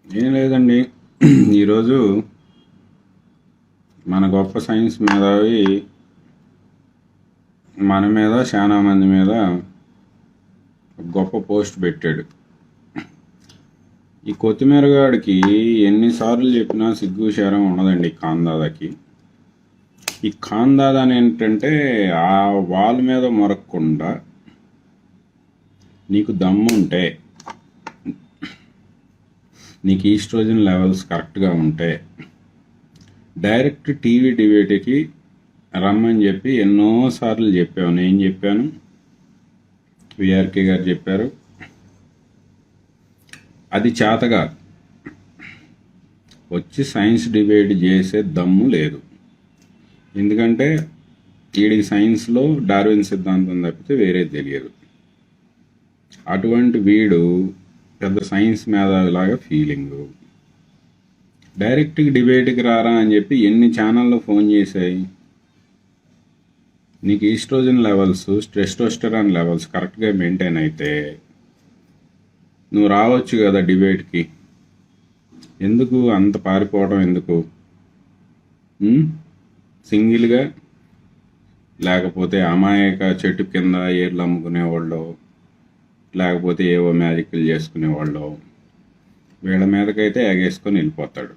ఏం లేదండి. ఈరోజు మన గొప్ప సైన్స్ మేధావి మన మీద చాలా మంది మీద గొప్ప పోస్ట్ పెట్టాడు. ఈ కొత్తిమీర గాడికి ఎన్నిసార్లు చెప్పినా సిగ్గు శరం ఉండదండి. ఖాందాదాకి ఈ ఖాందాదా అని ఏంటంటే ఆ వాల్ మీద మొరక్కుండా నీకు దమ్ముంటే, నీకు ఈస్ట్రోజన్ లెవెల్స్ కరెక్ట్గా ఉంటే డైరెక్ట్ టీవీ డిబేట్కి రమ్మని చెప్పి ఎన్నోసార్లు చెప్పాను. నేను చెప్పాను, విఆర్కే గారు చెప్పారు. అది చేతగా వచ్చి సైన్స్ డిబేట్ చేసే దమ్ము లేదు. ఎందుకంటే వీడికి సైన్స్లో డార్విన్ సిద్ధాంతం తప్పితే వేరే తెలియదు. అటువంటి వీడు పెద్ద సైన్స్ మేధావిలాగా ఫీలింగు. డైరెక్ట్గా డిబేట్కి రారా అని చెప్పి ఎన్ని ఛానళ్ళు ఫోన్ చేశాయి. నీకు ఈస్ట్రోజన్ లెవెల్స్, టెస్టోస్టెరాన్ లెవెల్స్ కరెక్ట్గా మెయింటైన్ అయితే నువ్వు రావచ్చు కదా డిబేట్కి. ఎందుకు అంత పారిపోవడం ఎందుకు? సింగిల్గా లేకపోతే అమాయక చెట్టు కింద ఏర్లు అమ్ముకునేవాళ్ళు, లేకపోతే ఏవో మ్యాజిక్లు చేసుకునేవాళ్ళు, వీళ్ళ మీదకైతే ఎగేసుకొని వెళ్ళిపోతాడు.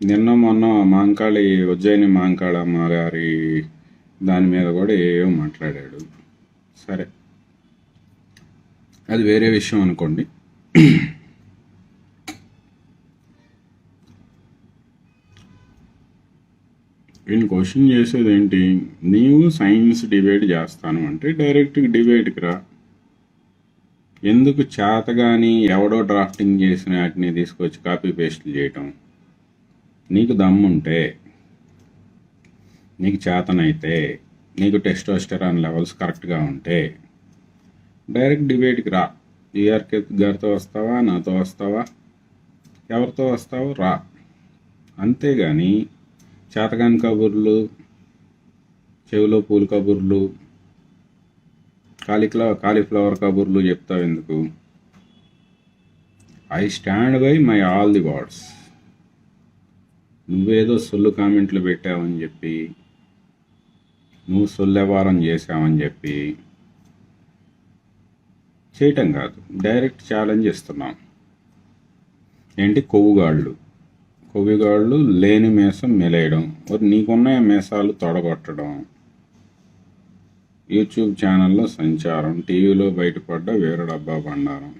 నిన్న మొన్న మాంకాళి ఉజ్జయిని మాంకాళమ్మ గారి దాని మీద కూడా ఏవో మాట్లాడాడు. సరే, అది వేరే విషయం అనుకోండి. నేను క్వశ్చన్ చేసేది ఏంటి, నీవు సైన్స్ డిబేట్ చేస్తాను అంటే డైరెక్ట్గా డిబేట్కి రా. ఎందుకు చేతగాని ఎవడో డ్రాఫ్టింగ్ చేసిన వాటిని తీసుకొచ్చి కాపీ పేస్ట్లు చేయటం? నీకు దమ్ముంటే, నీకు చేతనైతే, నీకు టెస్టోస్టెరాన్ లెవెల్స్ కరెక్ట్గా ఉంటే డైరెక్ట్ డిబేట్కి రా. ఈఆర్కే గారితో వస్తావా, నాతో వస్తావా, ఎవరితో వస్తావో రా. అంతేగాని చేతగాని కబుర్లు, చెవిలో పూల కబుర్లు, కాలీఫ్లవర్ కబుర్లు చెప్తావు ఎందుకు? I stand by my all the words. నువ్వేదో సొల్లు కామెంట్లు పెట్టావని చెప్పి, నువ్వు సొల్లెవారం చేసావని చెప్పి చేయటం కాదు, డైరెక్ట్ ఛాలెంజ్ ఇస్తున్నాం. ఏంటి, కొవ్వుగాళ్ళు లేని మేసం మెలేయడం, నీకున్న మేసాలు తొడగొట్టడం, యూట్యూబ్ ఛానల్లో సంచారం, టీవీలో బయటపడ్డ వేరే డబ్బా బండారం.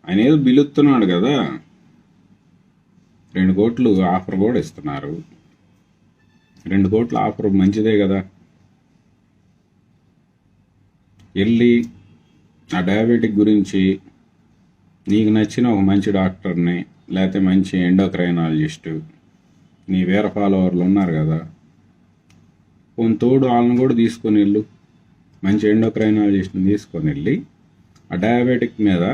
ఆయన ఏదో బిలుస్తున్నాడు కదా, 2 కోట్లు ఆఫర్ కూడా ఇస్తున్నారు. 2 కోట్ల ఆఫర్ మంచిదే కదా. వెళ్ళి ఆ డయాబెటిక్ గురించి నీకు నచ్చిన ఒక మంచి డాక్టర్ని, లేకపోతే మంచి ఎండోక్రైనాలజిస్టు, నీ వేరే ఫాలోవర్లు ఉన్నారు కదా, కొన్ని తోడు వాళ్ళని కూడా తీసుకొని వెళ్ళు. మంచి ఎండోక్రైనాలజిస్ట్ని తీసుకొని వెళ్ళి ఆ డయాబెటిక్ మీద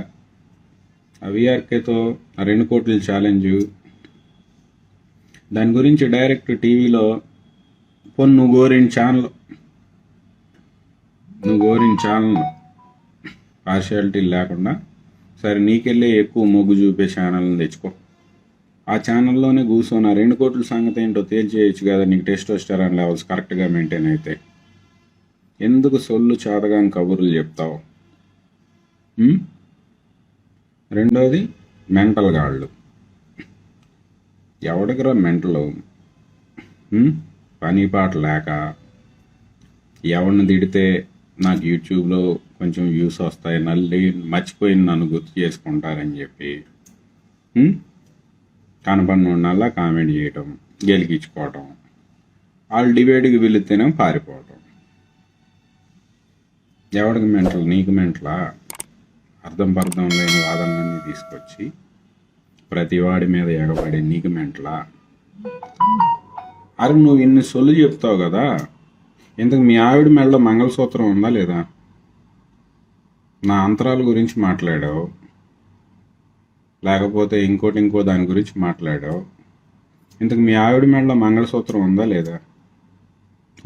ఆ విఆర్కేతో ఆ 2 కోట్ల ఛాలెంజ్, దాని గురించి డైరెక్ట్ టీవీలో నువ్వు గోరిన ఛానల్ పార్షియాలిటీ లేకుండా, సరే నీకెళ్ళి ఎక్కువ మొగ్గు చూపే ఛానల్ని తెచ్చుకో. ఆ ఛానల్లోనే కూర్చొని ఆ 2 కోట్ల సంగతి ఏంటో తేల్చేయచ్చు కదా. నీకు టెస్టోస్టెరాన్ లెవెల్స్ కరెక్ట్గా మెయింటైన్ అయితే ఎందుకు సొల్లు చేతగాని కబుర్లు చెప్తావు? రెండోది, మెంటల్ గాళ్ళు. ఎవడికిరా మెంటలు? పని పాట లేక ఎవరిని తిడితే నాకు యూట్యూబ్లో కొంచెం వ్యూస్ వస్తాయి, మర్చిపోయి నన్ను గుర్తు చేసుకుంటారని చెప్పి కనపడినోళ్ళ కామెంట్ చేయటం, గెలికించుకోవటం, వాళ్ళు డిబేట్కి వెళితేనే పారిపోవటం. ఎవడికి మెంటల్? నీకు మెంటలా? అర్థం లేని వాదనలన్నీ తీసుకొచ్చి ప్రతి వాడి మీద ఎగబడి నీకు మెంటలా? అరే నువ్వు ఇన్ని సొల్లు చెప్తావు కదా, ఇంతకు మీ ఆవిడ మెడలో మంగళసూత్రం ఉందా లేదా? నా అంతరాల గురించి మాట్లాడావు, లేకపోతే ఇంకో దాని గురించి మాట్లాడావు. ఇంతకు మీ ఆవిడ మెడలో మంగళసూత్రం ఉందా లేదా?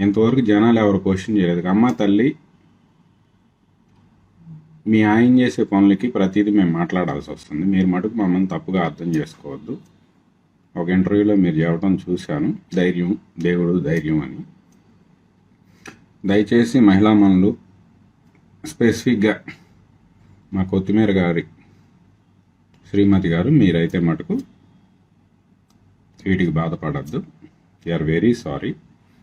ఇంతవరకు జనాలు ఎవరు క్వశ్చన్ చేయలేదు. అమ్మ తల్లి, మీ ఆయన చేసే పనులకి ప్రతిదీ మేము మాట్లాడాల్సి వస్తుంది. మీరు మటుకు మమ్మల్ని తప్పుగా అర్థం చేసుకోవద్దు. ఒక ఇంటర్వ్యూలో మీరు చెప్పడం చూశాను, ధైర్యం దేవుడు ధైర్యం అని. దయచేసి మహిళా మనులు, స్పెసిఫిక్గా మా కొత్తిమీర గారి శ్రీమతి గారు, మీరైతే మటుకు వీటికి బాధపడద్దు. Are very sorry.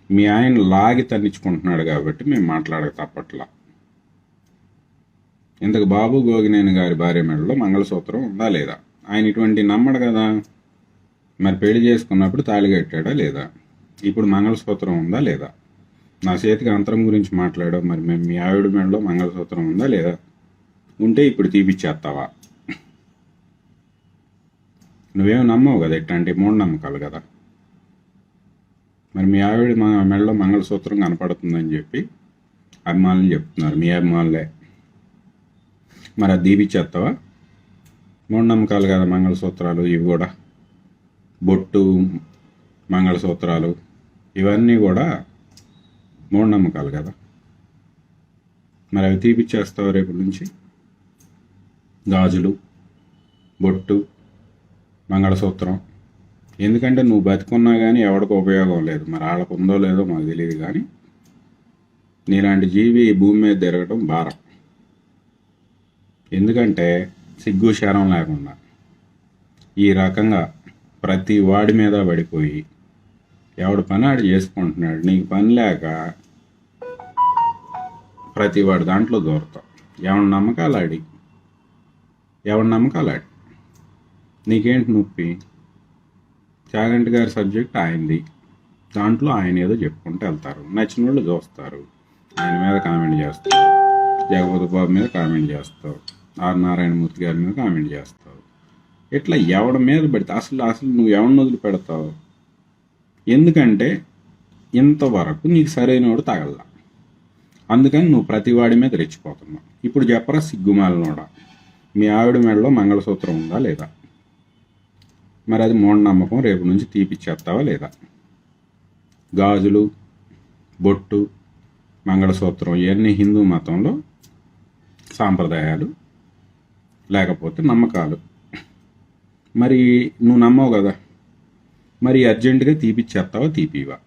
మీ ఆయన లాగి తన్నించుకుంటున్నాడు కాబట్టి మేము మాట్లాడక తప్పట్లా. ఇంతకు బాబు గోగినేని గారి భార్య మెడలో మంగళసూత్రం ఉందా లేదా? ఆయన ఇటువంటి నమ్మడు కదా. మరి పెళ్లి చేసుకున్నప్పుడు తాళి కట్టాడా లేదా? ఇప్పుడు మంగళసూత్రం ఉందా లేదా? నా చేతికి అంతరం గురించి మాట్లాడావు. మరి మేము మీ ఆవిడ మెడలో మంగళసూత్రం ఉందా లేదా? ఉంటే ఇప్పుడు తీపిచ్చేస్తావా? నువ్వేం నమ్మవు కదా, ఇట్లాంటి మూఢనమ్మకాలు కదా. మరి మీ ఆవిడ మా మెడలో మంగళసూత్రం కనపడుతుందని చెప్పి అభిమానులు చెప్తున్నారు, మీ అభిమానులే. మరి అది దీపిచ్చేస్తావా? మూఢనమ్మకాలు కదా మంగళసూత్రాలు, ఇవి కూడా బొట్టు, మంగళసూత్రాలు ఇవన్నీ కూడా మూఢనమ్మకాలు కదా. మరి అవి తీపిచ్చేస్తావు రేపు నుంచి? గాజులు, బొట్టు, మంగళసూత్రం. ఎందుకంటే నువ్వు బతికున్నా కానీ ఎవరికి ఉపయోగం లేదు. మరి వాళ్ళకు ఉందో లేదో మాకు తెలియదు, కానీ నీలాంటి జీవి భూమి మీద తిరగటం భారం. ఎందుకంటే సిగ్గు శరం లేకుండా ఈ రకంగా ప్రతి వాడి మీద పడిపోయి ఎవడు పని ఆడు చేసుకుంటున్నాడు. నీకు పని లేక ప్రతి వాడి దాంట్లో దూరతావు. ఎవడి నమ్మకాలాడి నీకేంటి నొప్పి? చాగంటి గారి సబ్జెక్ట్ ఆయనది, దాంట్లో ఆయన ఏదో చెప్పుకుంటూ వెళ్తారు. నచ్చిన వాళ్ళు చూస్తారు, ఆయన మీద కామెంట్ చేస్తారు, జగపతి బాబు మీద కామెంట్ చేస్తావు, ఆర్ నారాయణమూర్తి గారి మీద కామెంట్ చేస్తావు. ఇట్లా ఎవడి మీద పెడితే అసలు నువ్వు ఎవరిని వదిలి పెడతావు? ఎందుకంటే ఇంతవరకు నీకు సరైనవాడు తగల, అందుకని నువ్వు ప్రతి వాడి మీద రెచ్చిపోతున్నావు. ఇప్పుడు చెప్పరా సిగ్గుమాలనోడా, మీ ఆవిడ మెడలో మంగళసూత్రం ఉందా లేదా? మరి అది మూఢనమ్మకం, రేపు నుంచి తీపిచ్చేస్తావా లేదా? గాజులు, బొట్టు, మంగళసూత్రం ఇవన్నీ హిందూ మతంలో సాంప్రదాయాలు, లేకపోతే నమ్మకాలు. మరి నువ్వు నమ్మవు కదా, మరి అర్జెంటుగా తీపిచ్చేస్తావా తీపివా?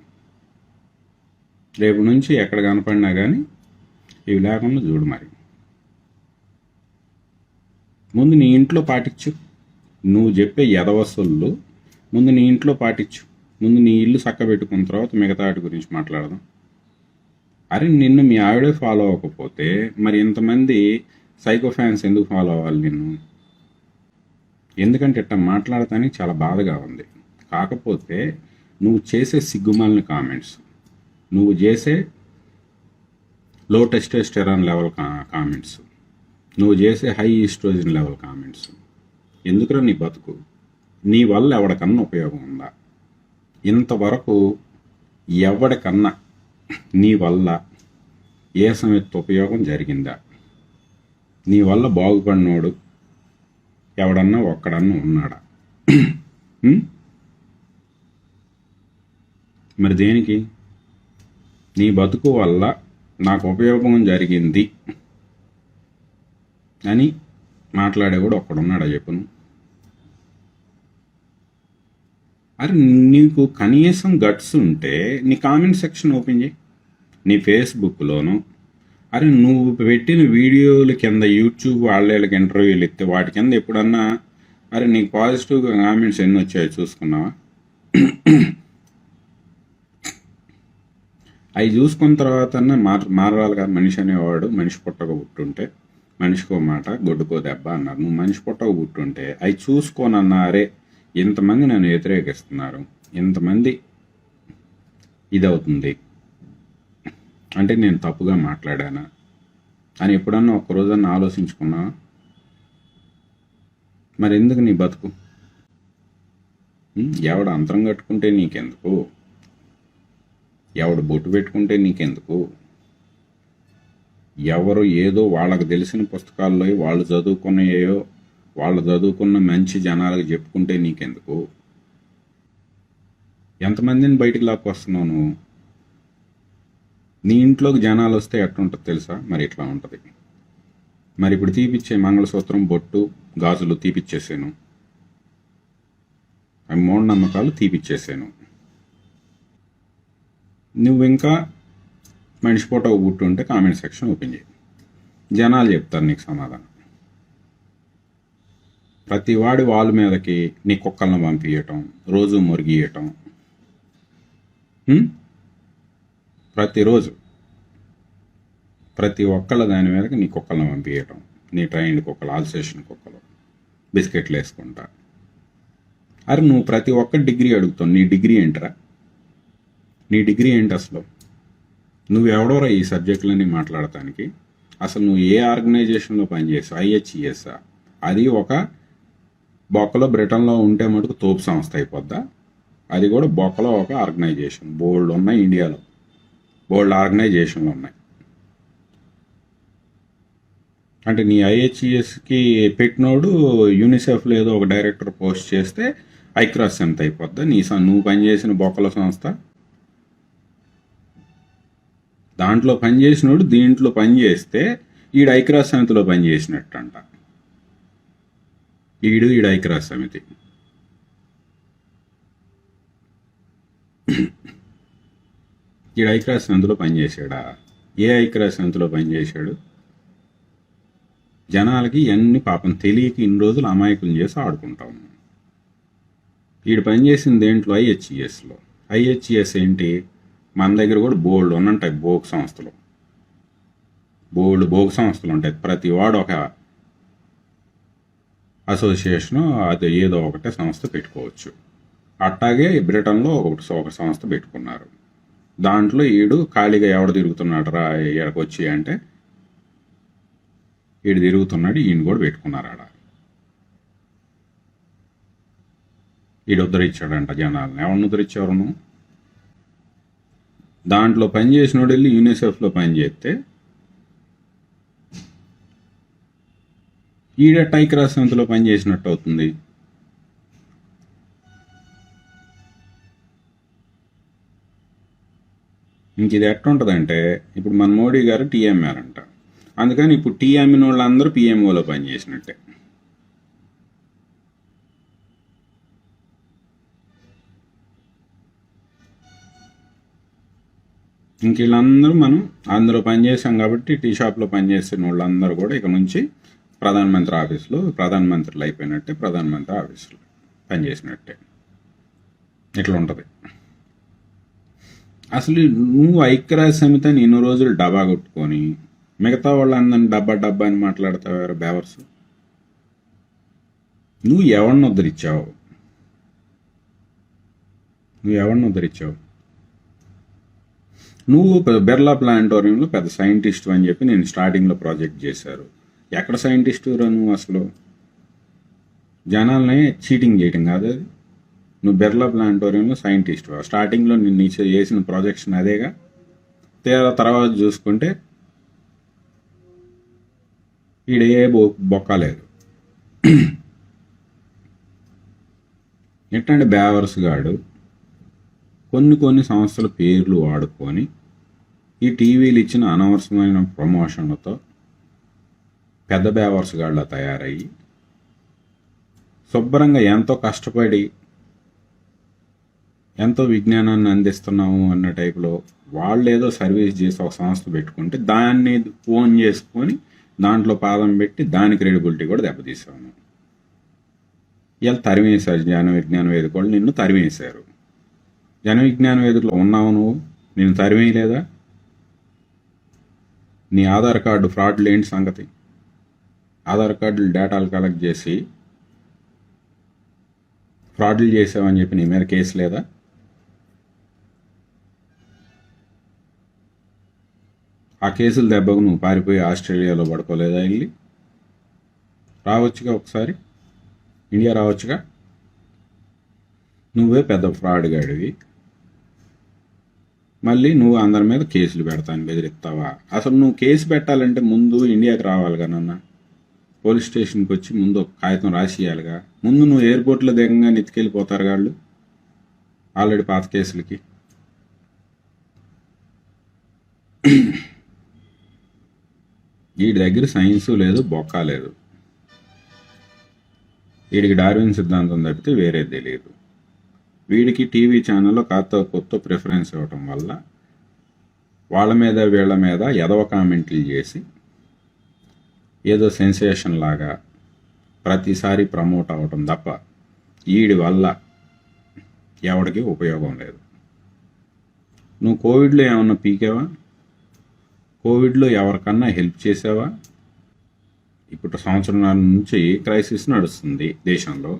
రేపు నుంచి ఎక్కడ కనపడినా కానీ ఇవి లేకుండా చూడు. మరి ముందు నీ ఇంట్లో పాటించు. నువ్వు చెప్పే ఎదవసలు ముందు నీ ఇంట్లో పాటించు. ముందు నీ ఇల్లు చక్కబెట్టుకున్న తర్వాత మిగతా వాటి గురించి మాట్లాడదాం. అరే నిన్ను మీ ఆవిడే ఫాలో అవ్వకపోతే మరి ఇంతమంది సైకో ఫ్యాన్స్ ఎందుకు ఫాలో అవ్వాలి నిన్ను? ఎందుకంటే ఇట్లా మాట్లాడటానికి చాలా బాధగా ఉంది. కాకపోతే నువ్వు చేసే సిగ్గుమాలిన కామెంట్స్, నువ్వు చేసే లో టెస్టోస్టెరాన్ లెవెల్ కామెంట్స్, నువ్వు చేసే హై ఈస్ట్రోజన్ లెవెల్ కామెంట్స్, ఎందుకురా నీ బతుకు? నీ వల్ల ఎవరికన్నా ఉపయోగం ఉందా? ఇంతవరకు ఎవరికన్నా నీ వల్ల ఏ సమయత్తు ఉపయోగం జరిగిందా? నీ వల్ల బాగుపడినోడు ఎవడన్నా ఒక్కడన్నా ఉన్నాడా? మరి దేనికి? నీ బతుకు వల్ల నాకు ఉపయోగం జరిగింది అని మాట్లాడేవాడు ఒక్కడున్నాడా చెప్పును? అరే నీకు కనీసం గట్స్ ఉంటే నీ కామెంట్ సెక్షన్ ఓపెన్ చేయి, నీ ఫేస్బుక్లోను. అరే నువ్వు పెట్టిన వీడియోల కింద యూట్యూబ్ వాళ్ళకి ఇంటర్వ్యూలు ఇస్తే వాటి కింద ఎప్పుడన్నా అరే నీకు పాజిటివ్గా కామెంట్స్ ఎన్ని వచ్చాయో చూసుకున్నావా? అవి చూసుకున్న తర్వాత మారాలి కదా మనిషి అనేవాడు. మనిషి పుట్టక పుట్టుంటే మనిషికో మాట గొడ్డుకో దెబ్బ అన్నారు. నువ్వు మనిషి పుట్టక పుట్టుంటే అవి చూసుకోనన్నా, అరే ఇంతమంది నన్ను వ్యతిరేకిస్తున్నారు, ఇంతమంది ఇదవుతుంది అంటే నేను తప్పుగా మాట్లాడానా అని ఎప్పుడన్నా ఒక్కరోజన్నా ఆలోచించుకున్నావా? మరి ఎందుకు నీ బతుకు? ఎవడు అంతరం కట్టుకుంటే నీకెందుకు? ఎవడు బొట్టు పెట్టుకుంటే నీకెందుకు? ఎవరు ఏదో వాళ్ళకు తెలిసిన పుస్తకాల్లో వాళ్ళు చదువుకున్నాయో వాళ్ళు చదువుకున్న మంచి జనాలకు చెప్పుకుంటే నీకెందుకు? ఎంతమందిని బయటికి లాక్కొస్తున్నావు నువ్వు? నీ ఇంట్లోకి జనాలు వస్తే ఎట్లుంటుంది తెలుసా? మరి ఇట్లా ఉంటుంది. మరి ఇప్పుడు తీపిచ్చే మంగళసూత్రం, బొట్టు, గాజులు తీపిచ్చేసాను. అవి మూఢనమ్మకాలు తీపిచ్చేసాను. నువ్వు ఇంకా మనిషి ఫోటో పుట్టుంటే కామెంట్ సెక్షన్ ఓపెన్ చేయి, జనాలు చెప్తారు నీకు సమాధానం. ప్రతి వాడి వాళ్ళ మీదకి నీ కుక్కలను పంపించటం, రోజు మురిగియటం, ప్రతిరోజు ప్రతి ఒక్కళ్ళ దాని మీదకి నీ కుక్కలను పంపించటం, నీ ట్రైన్డ్ కుక్కలు, ఆల్సేషన్ కుక్కలు బిస్కెట్లు వేసుకుంటా. అరే నువ్వు ప్రతి ఒక్క డిగ్రీ అడుగుతావు. నీ డిగ్రీ ఏంటరా? నీ డిగ్రీ ఏంటి అసలు? నువ్వెవడోరా ఈ సబ్జెక్టులన్నీ మాట్లాడటానికి? అసలు నువ్వు ఏ ఆర్గనైజేషన్లో పనిచేసావు? ఐహెచ్ఈఎస్ఆ? అది ఒక బొక్కలో బ్రిటన్లో ఉంటే మటుకు తోపు సంస్థ అయిపోద్దా? అది కూడా బొక్కలో ఒక ఆర్గనైజేషన్. బోల్డ్ ఉన్నాయి ఇండియాలో, బోల్డ్ ఆర్గనైజేషన్లు ఉన్నాయి. అంటే నీ ఐహెచ్ఈఎస్కి పెట్టినోడు యూనిసెఫ్లో ఏదో ఒక డైరెక్టర్ పోస్ట్ చేస్తే ఐక్రాస్ ఎంత అయిపోద్దా? నువ్వు పనిచేసిన బొక్కల సంస్థ దాంట్లో పనిచేసినోడు దీంట్లో పనిచేస్తే ఈడు ఐక్రాస్ సమితిలో పనిచేసినట్టు అంట. ఈడు ఐక్రాస్ సమితి. ఈడు ఐక్రాస్ సమితిలో పనిచేశాడా? ఏ ఐక్రాస్ సమితిలో పనిచేశాడు? జనాలకి ఎన్ని పాపం తెలియక ఇన్ని రోజులు అమాయకులు చేసి ఆడుకుంటాము. వీడు పనిచేసిన దేంట్లో? ఐహెచ్ఈఎస్లో. ఐహెచ్ఈఎస్ ఏంటి? మన దగ్గర కూడా బోల్డ్ ఉంటాయి బోగ్ సంస్థలు, బోగ్ సంస్థలు ఉంటాయి. ప్రతి వాడు ఒక అసోసియేషను, అది ఏదో ఒకటే సంస్థ పెట్టుకోవచ్చు. అట్టాగే బ్రిటన్లో ఒక సంస్థ పెట్టుకున్నారు. దాంట్లో ఈడు ఖాళీగా ఎవడు తిరుగుతున్నాడు రా ఇక్కడికి వచ్చి అంటే ఈడు తిరుగుతున్నాడు, ఈయన కూడా పెట్టుకున్నారు ఆడ. ఈడు ఉద్ధరించాడంట జనాలను. ఎవరిని ఉద్ధరించారు? నువ్వు దాంట్లో పనిచేసినోడు వెళ్ళి యూనిసెఫ్లో పనిచేస్తే ఈడ ఐక్రాస్ సమితిలో పనిచేసినట్టు అవుతుంది. ఇంక ఇది ఎట్టుంటుందంటే, ఇప్పుడు మన మోడీ గారు టీఎంఆర్ అంట, అందుకని ఇప్పుడు టీ అమ్మిన వాళ్ళందరూ పిఎంఓలో పనిచేసినట్టే. ఇంక వీళ్ళందరూ మనం అందులో పనిచేసాం కాబట్టి టీ షాప్లో పనిచేసిన వాళ్ళందరూ కూడా ఇక నుంచి ప్రధానమంత్రి ఆఫీస్లో ప్రధానమంత్రులు అయిపోయినట్టే, ప్రధానమంత్రి ఆఫీసులో పనిచేసినట్టే. ఇట్లా ఉంటుంది. అసలు నువ్వు ఐక్యరాజ్య సమితి అని ఎన్నో రోజులు డబ్బా కొట్టుకొని మిగతా వాళ్ళందరినీ డబ్బా అని మాట్లాడతావారు బేవర్స్. నువ్వు ఎవరిని ఉద్ధరించావు? నువ్వు బిర్లా ప్లానిటోరియంలో పెద్ద సైంటిస్ట్ అని చెప్పి నేను స్టార్టింగ్లో ప్రాజెక్ట్ చేశారు. ఎక్కడ సైంటిస్ట్ రా నువ్వు? అసలు జనాల్ని చీటింగ్ చేయటం కాదు అది. నువ్వు బిర్లా ప్లానిటోరియంలో సైంటిస్ట్. స్టార్టింగ్లో నేను చేసిన ప్రాజెక్షన్ అదేగా. తర్వాత చూసుకుంటే ఈడే బొక్కలేదు. ఎట్లాంటి బేవర్స్ గాడు కొన్ని సంస్థల పేర్లు వాడుకొని ఈ టీవీలు ఇచ్చిన అనవసరమైన ప్రమోషన్లతో పెద్ద బేవర్స్ గాళ్ళ తయారయ్యి శుభ్రంగా ఎంతో కష్టపడి ఎంతో విజ్ఞానాన్ని అందిస్తున్నాము అన్న టైపులో వాళ్ళు ఏదో సర్వీస్ చేసి ఒక సంస్థ పెట్టుకుంటే దాన్ని ఓన్ చేసుకొని దాంట్లో పాదం పెట్టి దాని క్రెడిబిలిటీ కూడా దెబ్బతీసాము. ఇలా తరిమేశారు జన విజ్ఞాన వేదిక వాళ్ళు. నిన్ను తరిమేశారు. జన విజ్ఞాన వేదికలో ఉన్నావు నువ్వు, నేను తరిమేయలేదా? నీ ఆధార్ కార్డు ఫ్రాడ్లు ఏంటి సంగతి? ఆధార్ కార్డులు డేటాలు కలెక్ట్ చేసి ఫ్రాడ్లు చేసావని చెప్పి నీ మీద కేసు లేదా? ఆ కేసులు దెబ్బకు నువ్వు పారిపోయి ఆస్ట్రేలియాలో పడుకోలేదా? వెళ్ళి రావచ్చుగా, ఒకసారి ఇండియా రావచ్చుగా. నువ్వే పెద్ద ఫ్రాడ్ గాడివి, మళ్ళీ నువ్వు అందరి మీద కేసులు పెడతాను బెదిరిస్తావా? అసలు నువ్వు కేసు పెట్టాలంటే ముందు ఇండియాకి రావాలిగా నాన్న. పోలీస్ స్టేషన్కి వచ్చి ముందు ఒక కాగితం రాసియాలిగా. ముందు నువ్వు ఎయిర్పోర్ట్లో దిగంగా నెత్తికెళ్ళిపోతారు వాళ్ళు ఆల్రెడీ పాత కేసులకి. వీడి దగ్గర సైన్సు లేదు, బొక్క లేదు. వీడికి డార్విన్ సిద్ధాంతం తప్పితే వేరేది తెలియదు. వీడికి టీవీ ఛానల్లో కొత్త ప్రిఫరెన్స్ ఇవ్వటం వల్ల వాళ్ళ మీద వీళ్ళ మీద ఎదవ కామెంట్లు చేసి ఏదో సెన్సేషన్ లాగా ప్రతిసారి ప్రమోట్ అవ్వటం తప్ప వీడి వల్ల ఎవడికి ఉపయోగం లేదు. నువ్వు కోవిడ్లో ఏమన్నా పీకేవా? కోవిడ్లో ఎవరికన్నా హెల్ప్ చేసావా? ఇప్పుడు సంవత్సరాల నుంచి క్రైసిస్ నడుస్తుంది దేశంలో.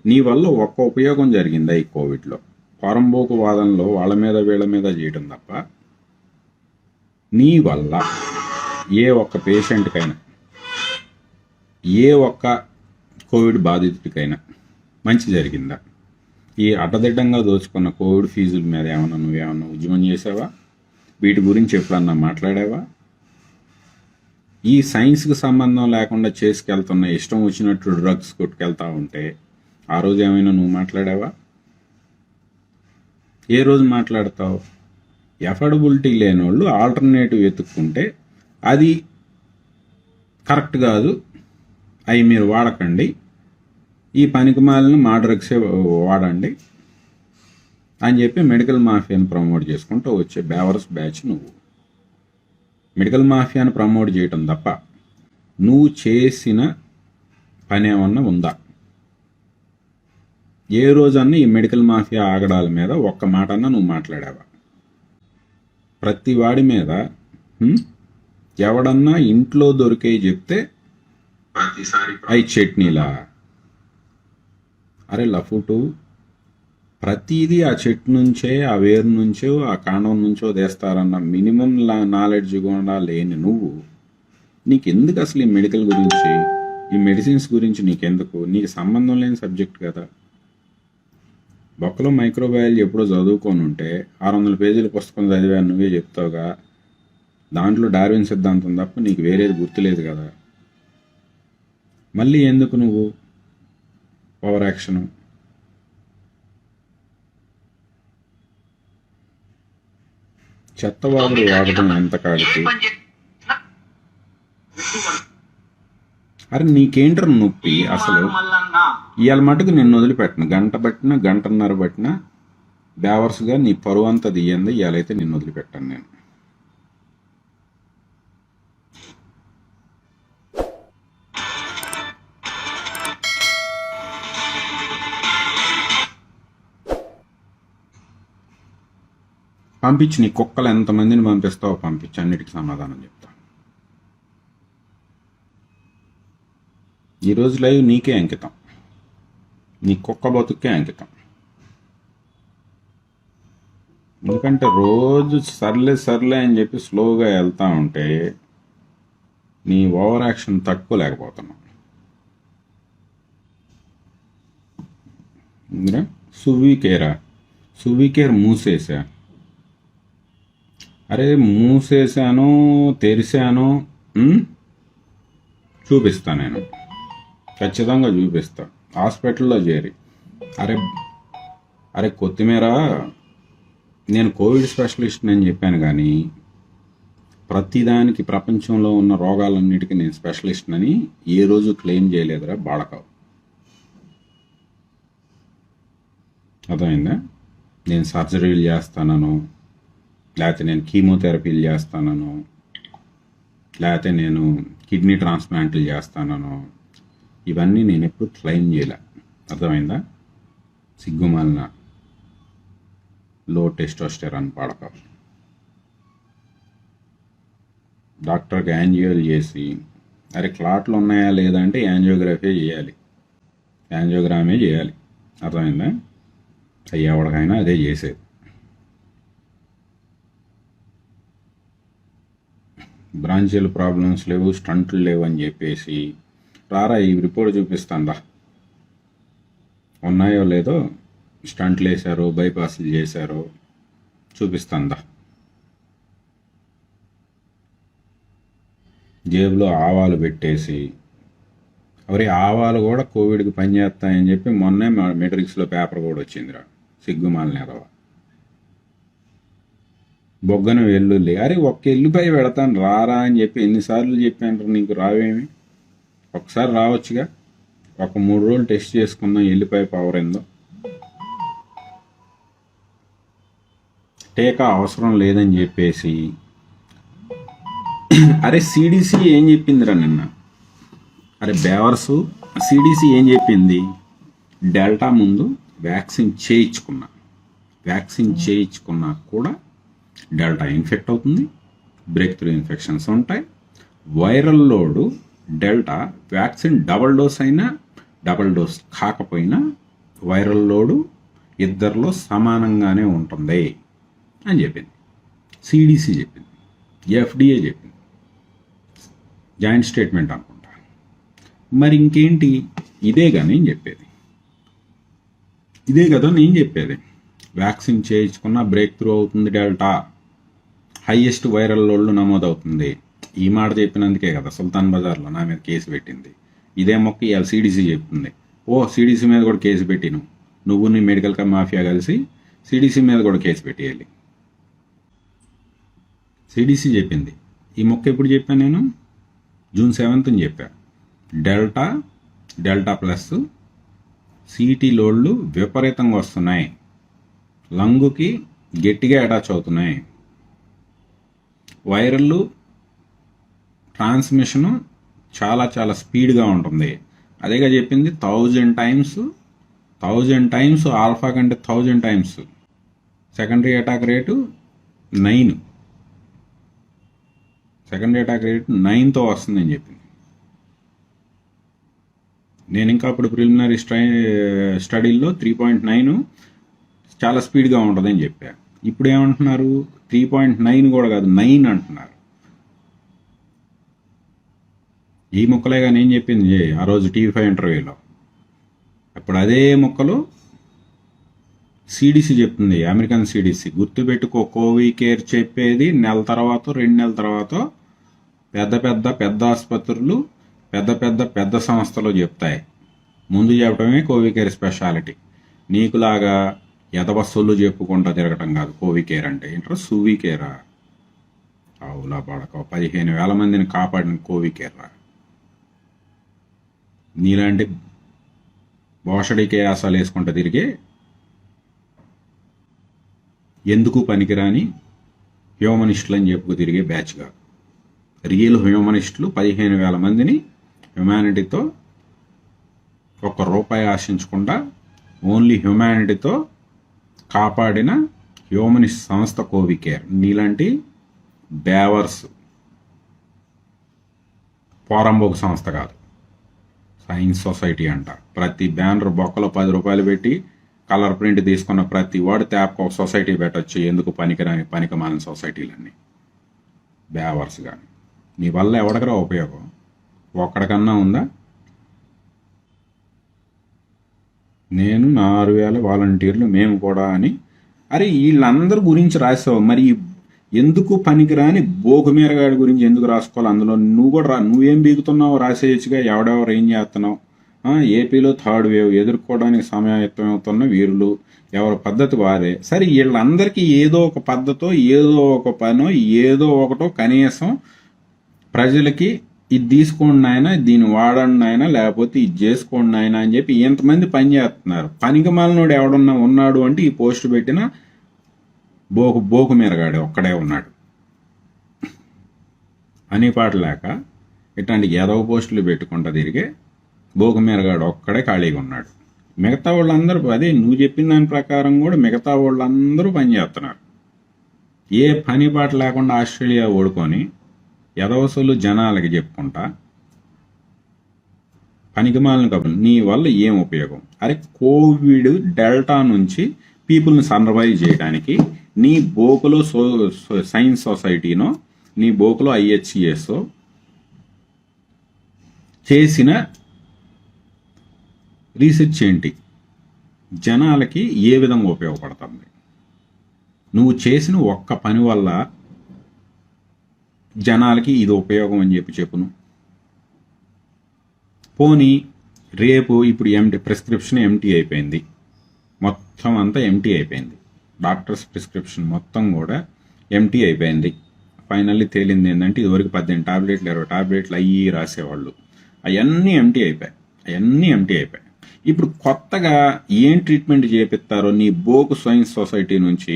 నీ వల్ల ఒక్క ఉపయోగం జరిగిందా ఈ కోవిడ్లో? పొరంబోకు వాదనలో వాళ్ళ మీద వీళ్ళ మీద చేయటం తప్ప నీ వల్ల ఏ ఒక్క పేషెంట్కైనా, ఏ ఒక్క కోవిడ్ బాధితుడికైనా మంచి జరిగిందా? ఈ అడ్డదిడ్డంగా దోచుకున్న కోవిడ్ ఫీజుల మీద నువ్వేమన్నా ఉద్యమం చేసావా? వీటి గురించి ఎప్పుడన్నా మాట్లాడావా? ఈ సైన్స్కి సంబంధం లేకుండా చేసుకెళ్తున్న ఇష్టం వచ్చినట్టు డ్రగ్స్ కొట్టుకెళ్తా ఉంటే ఆ రోజు ఏమైనా నువ్వు మాట్లాడావా? ఏ రోజు మాట్లాడతావు? ఎఫర్డబిలిటీ లేని వాళ్ళు ఆల్టర్నేటివ్ వెతుక్కుంటే అది కరెక్ట్ కాదు, అవి మీరు వాడకండి, ఈ పనికిమాలిన మా డ్రగ్సే వాడండి అని చెప్పి మెడికల్ మాఫియాను ప్రమోట్ చేసుకుంటూ వచ్చే బేవర్స్ బ్యాచ్ నువ్వు. మెడికల్ మాఫియాను ప్రమోట్ చేయటం తప్ప నువ్వు చేసిన పని ఏమన్నా ఉందా? ఏ రోజన్నా ఈ మెడికల్ మాఫియా ఆగడాల మీద ఒక్క మాటన్నా నువ్వు మాట్లాడావా? ప్రతి వాడి మీద ఎవడన్నా ఇంట్లో దొరికే చెప్తే అయి చట్నీలా? అరే లఫుటు, ప్రతిదీ ఆ చెట్టు నుంచే, ఆ వేరు నుంచో, ఆ కాండం నుంచో తీస్తారన్న మినిమం నాలెడ్జ్ కూడా లేని నువ్వు నీకెందుకు అసలు ఈ మెడికల్ గురించి, ఈ మెడిసిన్స్ గురించి నీకెందుకు? నీకు సంబంధం లేని సబ్జెక్ట్ కదా. బొక్కలో మైక్రోబయాలజీ ఎప్పుడో చదువుకొని ఉంటే 600 పేజీల పుస్తకం చదివాను నువ్వే చెప్తావుగా. దాంట్లో డార్విన్ సిద్ధాంతం తప్ప నీకు వేరేది గుర్తులేదు కదా. మళ్ళీ ఎందుకు నువ్వు ఓవర్ యాక్షన్? చెత్తవాదులు వాడటం ఎంత కాడికి? అరే నీకేంటర్ నొప్పి అసలు? ఇవాళ మటుకు నిన్ను వదిలిపెట్టను, గంట పట్టినా గంటన్నర పట్టినా బేవర్స్గా నీ పరువు అంతా తీయంది. ఇవాళైతే నిన్ను వదిలిపెట్టాను నేను. పంపించి నీ కుక్కలు ఎంతమందిని పంపిస్తావో పంపించి, అన్నిటికీ సమాధానం చెప్తా. ఈరోజు లైవ్ నీకే అంకితం, నీ కుక్క బతుకే అంకితం. ఎందుకంటే రోజు సర్లే అని చెప్పి స్లోగా వెళ్తా ఉంటే నీ ఓవర్ యాక్షన్ తట్టుకోలేకపోతున్నావు. సువికేర్ మూసేసా. అరే మూసేసాను, తెరిశాను, చూపిస్తా, నేను ఖచ్చితంగా చూపిస్తా. హాస్పిటల్లో చేరి అరే కొత్తిమీర, నేను కోవిడ్ స్పెషలిస్ట్ అని చెప్పాను కానీ ప్రతిదానికి ప్రపంచంలో ఉన్న రోగాలన్నిటికీ నేను స్పెషలిస్ట్ అని ఏ రోజు క్లెయిమ్ చేయలేదురా బాడకావు. అర్థమైందా? నేను సర్జరీలు చేస్తానను, లేకపోతే నేను కీమోథెరపీలు చేస్తానను, లేకపోతే నేను కిడ్నీ ట్రాన్స్ప్లాంట్లు చేస్తానను, ఇవన్నీ నేను ఎప్పుడు క్లెయిమ్ చేయలే. అర్థమైందా? సిగ్గుమాలిన లో టెస్టోస్టెరాన్ పడక డాక్టర్కి యాంజియోలు చేసి అరే క్లాట్లు ఉన్నాయా లేదా అంటే యాంజియోగ్రఫీ చేయాలి, యాంజియోగ్రామే చేయాలి. అర్థమైందా? అయ్యి ఎవరికైనా అదే చేసేది. బ్రాంచీల ప్రాబ్లమ్స్ లేవు, స్టంట్లు లేవు అని చెప్పేసి రారా ఈ రిపోర్ట్ చూపిస్తాండా, ఉన్నాయో లేదో, స్టంట్లు వేశారో బైపాస్లు చేశారో చూపిస్తాందా. జేబులో ఆవాలు పెట్టేసి అవరే ఆవాలు కూడా కోవిడ్కి పనిచేస్తాయని చెప్పి మొన్నే మెట్రిక్స్లో పేపర్ కూడా వచ్చిందిరా, సిగ్గుమాలిన ఎదవ. బొగ్గన వెల్లుల్లి. అరే ఒక్క ఎల్లుపై పెడతాను రారా అని చెప్పి ఎన్నిసార్లు చెప్పాను నీకు రావేమి? ఒకసారి రావచ్చుగా. ఒక 3 రోజులు టెస్ట్ చేసుకుందాం ఎల్లిపాయ పవర్ ఏందో. టీకా అవసరం లేదని చెప్పేసి అరే సిడిసి ఏం చెప్పిందిరా నిన్న? అరే బేవర్సు, సిడిసి ఏం చెప్పింది? డెల్టా ముందు వ్యాక్సిన్ చేయించుకున్నా కూడా డెల్టా ఇన్ఫెక్ట్ అవుతుంది, బ్రేక్ త్రూ ఇన్ఫెక్షన్స్ ఉంటాయి. Viral load delta vaccine double dose అయినా డబల్ డోస్ కాకపోయినా వైరల్ లోడు ఇద్దరిలో సమానంగానే ఉంటుంది అని చెప్పింది. సిడిసి చెప్పింది, ఎఫ్డిఏ చెప్పింది, జాయింట్ స్టేట్మెంట్ అనుకుంటా. మరి ఇంకేంటి? ఇదే కదా నేను చెప్పేది. వ్యాక్సిన్ చేయించుకున్న బ్రేక్ త్రూ అవుతుంది డెల్టా, హైయెస్ట్ వైరల్ లోడ్లు నమోదవుతుంది. ఈ మాట చెప్పినందుకే కదా సుల్తాన్ బజార్లో నా మీద కేసు పెట్టింది. ఇదే మొక్క ఇవాళ సిడిసి చెప్తుంది. సిడిసి మీద కూడా కేసు పెట్టిను. నువ్వు నీ మెడికల్ మాఫియా కలిసి సిడిసి మీద కూడా కేసు పెట్టేయాలి. సిడిసి చెప్పింది. ఈ మొక్క ఎప్పుడు చెప్పాను నేను? జూన్ 7th చెప్పా. డెల్టా ప్లస్ సిటీ లోడ్లు విపరీతంగా వస్తున్నాయి, లంగుకి గట్టిగా అటాచ్ అవుతున్నాయి, వైరల్ ట్రాన్స్మిషను చాలా చాలా స్పీడ్గా ఉంటుంది. అదేగా చెప్పింది. 1000 టైమ్స్ ఆల్ఫా కంటే 1000 times secondary attack rate 9. Secondary attack rate 9తో వస్తుందని చెప్పింది. నేను ఇంకా అప్పుడు ప్రిలిమినరీ స్టడీల్లో 3.9 చాలా స్పీడ్గా ఉంటుందని చెప్పా. ఇప్పుడు ఏమంటున్నారు? 3.9 కూడా కాదు, 9 అంటున్నారు. ఈ ముక్కలేగా నేను చెప్పింది ఆ రోజు టీవీ5 ఇంటర్వ్యూలో. ఇప్పుడు అదే ముక్కలు సిడిసి చెప్తుంది, అమెరికన్ సిడిసి. గుర్తుపెట్టుకో, కోవికేర్ చెప్పేది నెల తర్వాత 2 నెలల తర్వాత పెద్ద ఆసుపత్రులు పెద్ద సంస్థలు చెప్తాయి. ముందు చెప్పడమే కోవికేర్ స్పెషాలిటీ. నీకులాగా ఎదవస్సులు చెప్పుకుంటా తిరగటం కాదు. కోవికేర్ అంటే ఏంటో సువికేరా? అవులా పడక 15,000 మందిని కాపాడిన కోవికేర్రా. నీలాంటి బోషడికే ఆశాలు వేసుకుంటూ తిరిగే ఎందుకు పనికిరాని హ్యూమనిస్టులు అని చెప్పుకు తిరిగే బ్యాచ్ కాదు. రియల్ హ్యూమనిస్టులు 15,000 మందిని హ్యుమానిటీతో ₹1 ఆశించకుండా ఓన్లీ హ్యుమానిటీతో కాపాడిన హ్యూమనిస్ట్ సంస్థ కోవికేర్. నీలాంటి బేవర్స్ పోరంబోకు సంస్థ కాదు, సైన్స్ సొసైటీ అంట. ప్రతి బ్యానర్ బొక్కలో ₹10 పెట్టి కలర్ ప్రింట్ తీసుకున్న ప్రతి వాడు ట్యాప్కి ఒక సొసైటీ పెట్టచ్చు. ఎందుకు పనికిమాలిన సొసైటీలన్నీ బేవర్స్ కానీ. నీ వల్ల ఎవడికరా ఉపయోగం? ఒక్కడికన్నా ఉందా? నేను 6,000 వాలంటీర్లు మేము కూడా అని. అరే వీళ్ళందరి గురించి రాసావు, మరి ఎందుకు పనికిరాని బోకుమీరగాడి గురించి ఎందుకు రాసుకోవాలి? అందులో నువ్వు కూడా నువ్వేం బీగుతున్నావు రాసేయచ్చుగా. ఎవడెవరు ఏం చేస్తున్నావు? ఏపీలో 3rd వేవ్ ఎదుర్కోవడానికి సమాయత్తమవుతున్న వీరులు, ఎవరి పద్ధతి వారే. సరే వీళ్ళందరికీ ఏదో ఒక పద్ధతో, ఏదో ఒక పనో, ఏదో ఒకటో కనీసం ప్రజలకి ఇది తీసుకోండి నాయన, దీన్ని వాడండి నాయన, లేకపోతే ఇది చేసుకోండి నాయన అని చెప్పి ఎంతమంది పని చేస్తున్నారు. పనికిమాలినోడు ఎవడన్నా ఉన్నాడు అంటే ఈ పోస్ట్ పెట్టిన బోకు మీరగాడు ఒక్కడే ఉన్నాడు. అని పాట లేక ఇట్లాంటి ఏదో పోస్టులు పెట్టుకుంటా తిరిగే బోకు మీరగాడు ఒక్కడే ఖాళీగా ఉన్నాడు. మిగతా వాళ్ళందరూ అదే నువ్వు చెప్పిన దాని ప్రకారం కూడా మిగతా వాళ్ళందరూ పనిచేస్తున్నారు. ఏ పని పాట లేకుండా ఆస్ట్రేలియా ఓడుకొని ఎదవసలు జనాలకి చెప్పుకుంటా పనికిమాలిన కబుర్లు. నీ వల్ల ఏం ఉపయోగం? అరే కోవిడ్ డెల్టా నుంచి పీపుల్ని సర్వైవ్ చేయడానికి నీ బోకులో సైన్స్ సొసైటీనో, నీ బోకులో IHCS చేసిన రీసెర్చ్ ఏంటి? జనాలకి ఏ విధంగా ఉపయోగపడుతుంది? నువ్వు చేసిన ఒక్క పని వల్ల జనాలకి ఇది ఉపయోగం అని చెప్పును. పోనీ రేపు ఇప్పుడు ప్రిస్క్రిప్షన్ ఎంటీ అయిపోయింది, మొత్తం అంతా ఎంటీ అయిపోయింది. డాక్టర్స్ ప్రిస్క్రిప్షన్ మొత్తం కూడా ఎంటీ అయిపోయింది. ఫైనల్లీ తేలింది ఏంటంటే ఇదివరకు 18 టాబ్లెట్లు 20 టాబ్లెట్లు అయ్యి రాసేవాళ్ళు, అవన్నీ ఎంటీ అయిపోయాయి. ఇప్పుడు కొత్తగా ఏం ట్రీట్మెంట్ చేపిస్తారో నీ బోకు సైన్స్ సొసైటీ నుంచి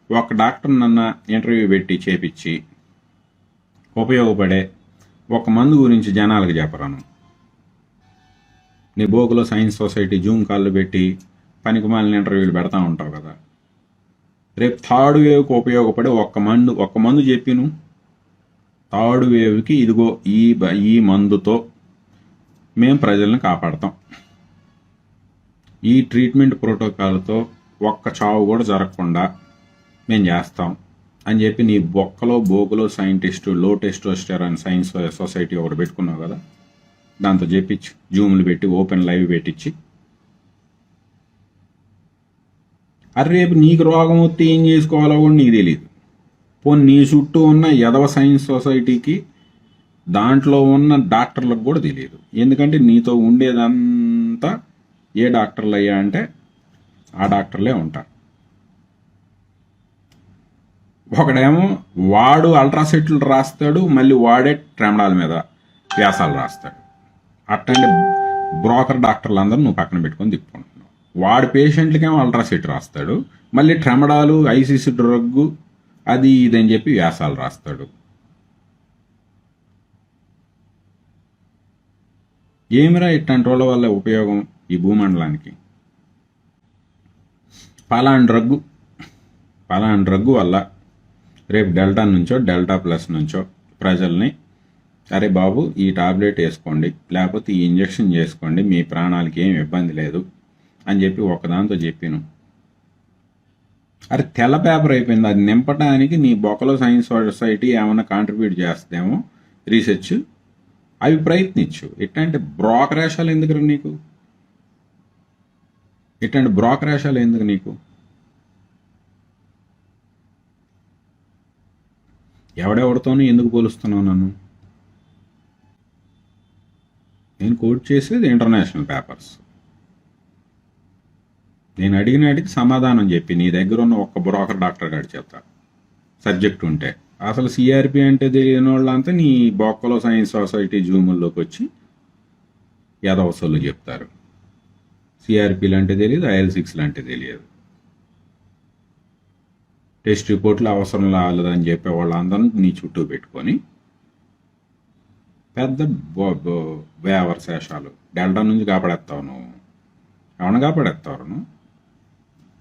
ఒక డాక్టర్ నన్న ఇంటర్వ్యూ పెట్టి చేపించి ఉపయోగపడే ఒక మందు గురించి జనాలకు చెప్పరాను. నీ బోకులో సైన్స్ సొసైటీ జూమ్ కాళ్ళు పెట్టి పనికిమాలిన ఇంటర్వ్యూలు పెడతా ఉంటావు కదా. రేపు థర్డ్ వేవ్కి ఉపయోగపడే ఒక్క మందు చెప్పిను. థర్డ్ వేవ్కి ఇదిగో ఈ మందుతో మేము ప్రజల్ని కాపాడతాం, ఈ ట్రీట్మెంట్ ప్రోటోకాల్తో ఒక్క చావు కూడా జరగకుండా మేము చేస్తాం అని చెప్పి నీ బోకులో సైంటిస్టు లో టెస్టోస్టెరాన్ సైన్స్ సొసైటీ ఒకటి పెట్టుకున్నావు కదా, దాంతో చెప్పించి జూమ్లు పెట్టి ఓపెన్ లైవ్ పెట్టించి, అరే రేపు నీకు రోగం వస్తే ఏం చేసుకోవాలో కూడా నీకు తెలియదు. పోనీ నీ చుట్టూ ఉన్న యదవ సైన్స్ సొసైటీకి దాంట్లో ఉన్న డాక్టర్లకు కూడా తెలియదు. ఎందుకంటే నీతో ఉండేదంతా ఏ డాక్టర్లు అయ్యా అంటే ఆ డాక్టర్లే ఉంటారు. ఒకడేమో వాడు అల్ట్రాసెట్లు రాస్తాడు, మళ్ళీ వాడే ట్రెమడాల మీద వ్యాసాలు రాస్తాడు. అట్టంటే బ్రోకర్ డాక్టర్లు అందరూ నువ్వు పక్కన పెట్టుకొని తిప్పుకుంటున్నావు. వాడి పేషెంట్లకేమో అల్ట్రాసెట్ రాస్తాడు, మళ్ళీ ట్రెమడాలు ఐసీసీ డ్రగ్గు అది ఇదని చెప్పి వ్యాసాలు రాస్తాడు. ఏమిరా ఇట్లాంటి వాళ్ళ వల్ల ఉపయోగం ఈ భూమండలానికి? పలానా డ్రగ్గు వల్ల రేపు డెల్టా నుంచో డెల్టా ప్లస్ నుంచో ప్రజల్ని అరే బాబు ఈ టాబ్లెట్ వేసుకోండి, లేకపోతే ఈ ఇంజెక్షన్ చేసుకోండి, మీ ప్రాణాలకి ఏం ఇబ్బంది లేదు అని చెప్పి ఒకదాంతో చెప్పిను. అరే తెల్ల పేపర్ అయిపోయింది, అది నింపడానికి నీ బొక్కలో సైన్స్ సొసైటీ ఏమైనా కాంట్రిబ్యూట్ చేస్తేమో రీసెర్చ్ అవి ప్రయత్నించు. ఇట్లాంటి బ్రోకరేషాలు ఎందుకు నీకు? ఎవడెవడితోనూ ఎందుకు పోలుస్తున్నావు నన్ను? నేను కోట్ చేసేది ఇంటర్నేషనల్ పేపర్స్. నేను అడిగినాటికి సమాధానం చెప్పి నీ దగ్గర ఉన్న ఒక్క బ్రోకర్ డాక్టర్ గారు చెప్తా సబ్జెక్ట్ ఉంటే. అసలు సిఆర్పి అంటే తెలియని వాళ్ళంతా నీ బొక్కలో సైన్స్ సొసైటీ జూముల్లోకి వచ్చి యాదవసోళ్ళు చెప్తారు. సిఆర్పీలు అంటే తెలియదు, IL-6 అంటే తెలియదు, టెస్ట్ రిపోర్ట్లు అవసరం రాలేదని చెప్పే వాళ్ళందరినీ నీ చుట్టూ పెట్టుకొని పెద్ద వేవర్ శేషాలు. డెల్టా నుంచి కాపాడేస్తావు నువ్వు. ఏమన్నా కాపాడేస్తావు నువ్వు?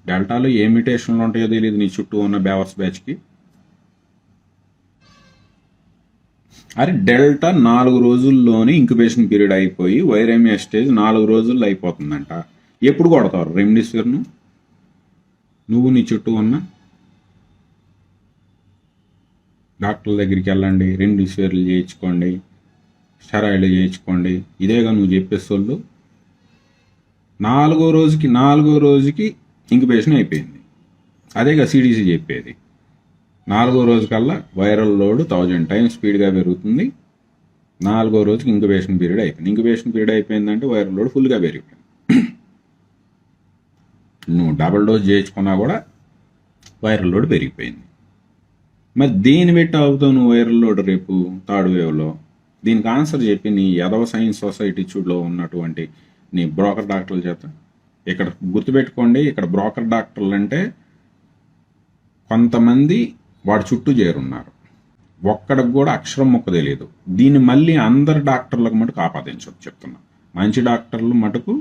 డెల్టాలో ఏ మ్యూటేషన్లు ఉంటాయో తెలియదు నీ చుట్టూ ఉన్న బేవర్స్ బ్యాచ్కి. అరే డెల్టా 4 రోజుల్లోనే ఇంక్యుబేషన్ పీరియడ్ అయిపోయి వైరేమియా స్టేజ్ 4 రోజుల్లో అయిపోతుందంట. ఎప్పుడు కొడతారు రెమ్డెసివిర్ను? నువ్వు నీ చుట్టూ ఉన్న డాక్టర్ల దగ్గరికి వెళ్ళండి, రెమ్డెసివిర్లు చేయించుకోండి, స్టెరాయిడ్లు చేయించుకోండి, ఇదేగా నువ్వు చెప్పేసోళ్ళు. 4వ రోజుకి ఇంక్యుబేషన్ అయిపోయింది. అదేగా CDC చెప్పేది. 4వ రోజు కల్లా వైరల్ లోడ్ 1000 టైమ్స్ స్పీడ్గా పెరుగుతుంది. 4వ రోజుకి ఇంక్యుబేషన్ పీరియడ్ అయిపోయింది. ఇంక్యుబేషన్ పీరియడ్ అయిపోయిందంటే వైరల్ లోడ్ ఫుల్గా పెరిగిపోయింది. నువ్వు డబుల్ డోస్ చేయించుకున్నా కూడా వైరల్ లోడ్ పెరిగిపోయింది. మరి దేని పెట్టి అవుతావు నువ్వు వైరల్ లోడ్ రేపు థర్డ్ వేవ్లో? దీనికి ఆన్సర్ చెప్పి నీ యదవ సైన్స్ సొసైటీ చుట్టూ ఉన్నటువంటి నీ బ్రోకర్ డాక్టర్లు చేత. ఇక్కడ గుర్తుపెట్టుకోండి, ఇక్కడ బ్రోకర్ డాక్టర్లు అంటే కొంతమంది వాడి చుట్టూ చేరున్నారు, ఒక్కడికి కూడా అక్షరం ముక్క తెలియదు. దీన్ని మళ్ళీ అందరు డాక్టర్లకు మటుకు ఆపాదించవచ్చు చెప్తున్నా. మంచి డాక్టర్లు మటుకు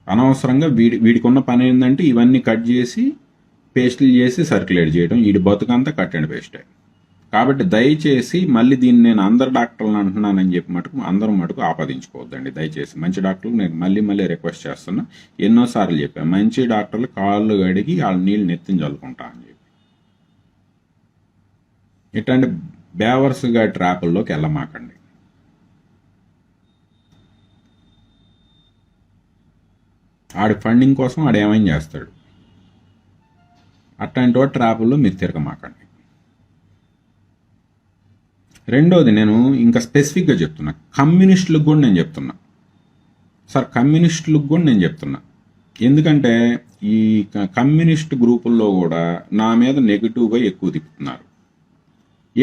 అనవసరంగా వీడికి ఉన్న పని ఏంటంటే ఇవన్నీ కట్ చేసి పేస్టులు చేసి సర్క్యులేట్ చేయడం. వీడి బతుకంతా కట్ అండ్ పేస్టే. కాబట్టి దయచేసి మళ్ళీ దీన్ని నేను అందరు డాక్టర్లు అంటున్నానని చెప్పి అందరూ మటుకు ఆపాదించుకోవద్దండి దయచేసి. మంచి డాక్టర్లు నేను మళ్ళీ రిక్వెస్ట్ చేస్తున్నా. ఎన్నోసార్లు చెప్పాను, మంచి డాక్టర్లు కాళ్ళు గడిగి వాళ్ళ నీళ్ళు నెత్తిని చల్లుకుంటా అని చెప్పి. ఇట్లాంటి బేవర్స్గా ట్రాపుల్లోకి వెళ్ళమాకండి. ఆడి ఫండింగ్ కోసం ఆడు ఏమైనా చేస్తాడు. అట్లాంటి ట్రాపుల్లో మీరు తిరగమాకండి. రెండోది, నేను ఇంకా స్పెసిఫిక్గా చెప్తున్నా, కమ్యూనిస్టులకు కూడా నేను చెప్తున్నా సార్, కమ్యూనిస్టులకు కూడా నేను చెప్తున్నా. ఎందుకంటే ఈ కమ్యూనిస్ట్ గ్రూపుల్లో కూడా నా మీద నెగిటివ్గా ఎక్కువ తిప్పుతున్నారు.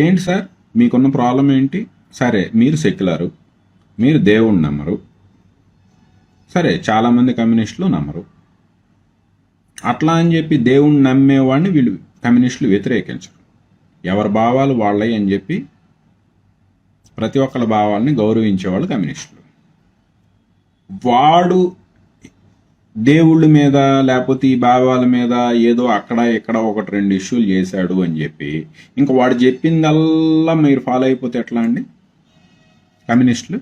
ఏంటి సార్ మీకున్న ప్రాబ్లం ఏంటి? సరే మీరు సెక్యులరు, మీరు దేవుణ్ణి నమ్మరు, సరే చాలామంది కమ్యూనిస్టులు నమ్మరు. అట్లా అని చెప్పి దేవుణ్ణి నమ్మేవాడిని వీళ్ళు కమ్యూనిస్టులు వ్యతిరేకించరు. ఎవరి భావాలు వాళ్ళవి అని చెప్పి ప్రతి ఒక్కరి భావాలని గౌరవించేవాళ్ళు కమ్యూనిస్టులు. వాడు దేవుళ్ళ మీద లేకపోతే ఈ భావాల మీద ఏదో అక్కడ ఇక్కడ ఒకటి రెండు ఇష్యూలు చేశాడు అని చెప్పి ఇంకా వాడు చెప్పిందల్లా మీరు ఫాలో అయిపోతే ఎట్లా అండి కమ్యూనిస్టులు?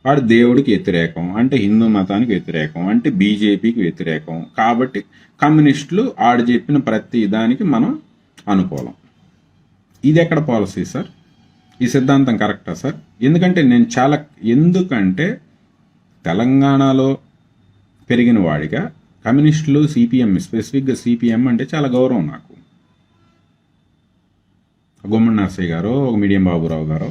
వాడు దేవుడికి వ్యతిరేకం అంటే హిందూ మతానికి వ్యతిరేకం అంటే బీజేపీకి వ్యతిరేకం కాబట్టి కమ్యూనిస్టులు ఆడు చెప్పిన ప్రతి దానికి మనం అనుకూలం. ఇది ఎక్కడ పాలసీ సార్? ఈ సిద్ధాంతం కరెక్టా సార్? ఎందుకంటే తెలంగాణలో పెరిగిన వాడిగా కమ్యూనిస్టులు సిపిఎం, స్పెసిఫిక్గా సిపిఎం అంటే చాలా గౌరవం నాకు. గుమ్మడి నరసయ్య గారు, ఒక మీడియం బాబురావు గారు,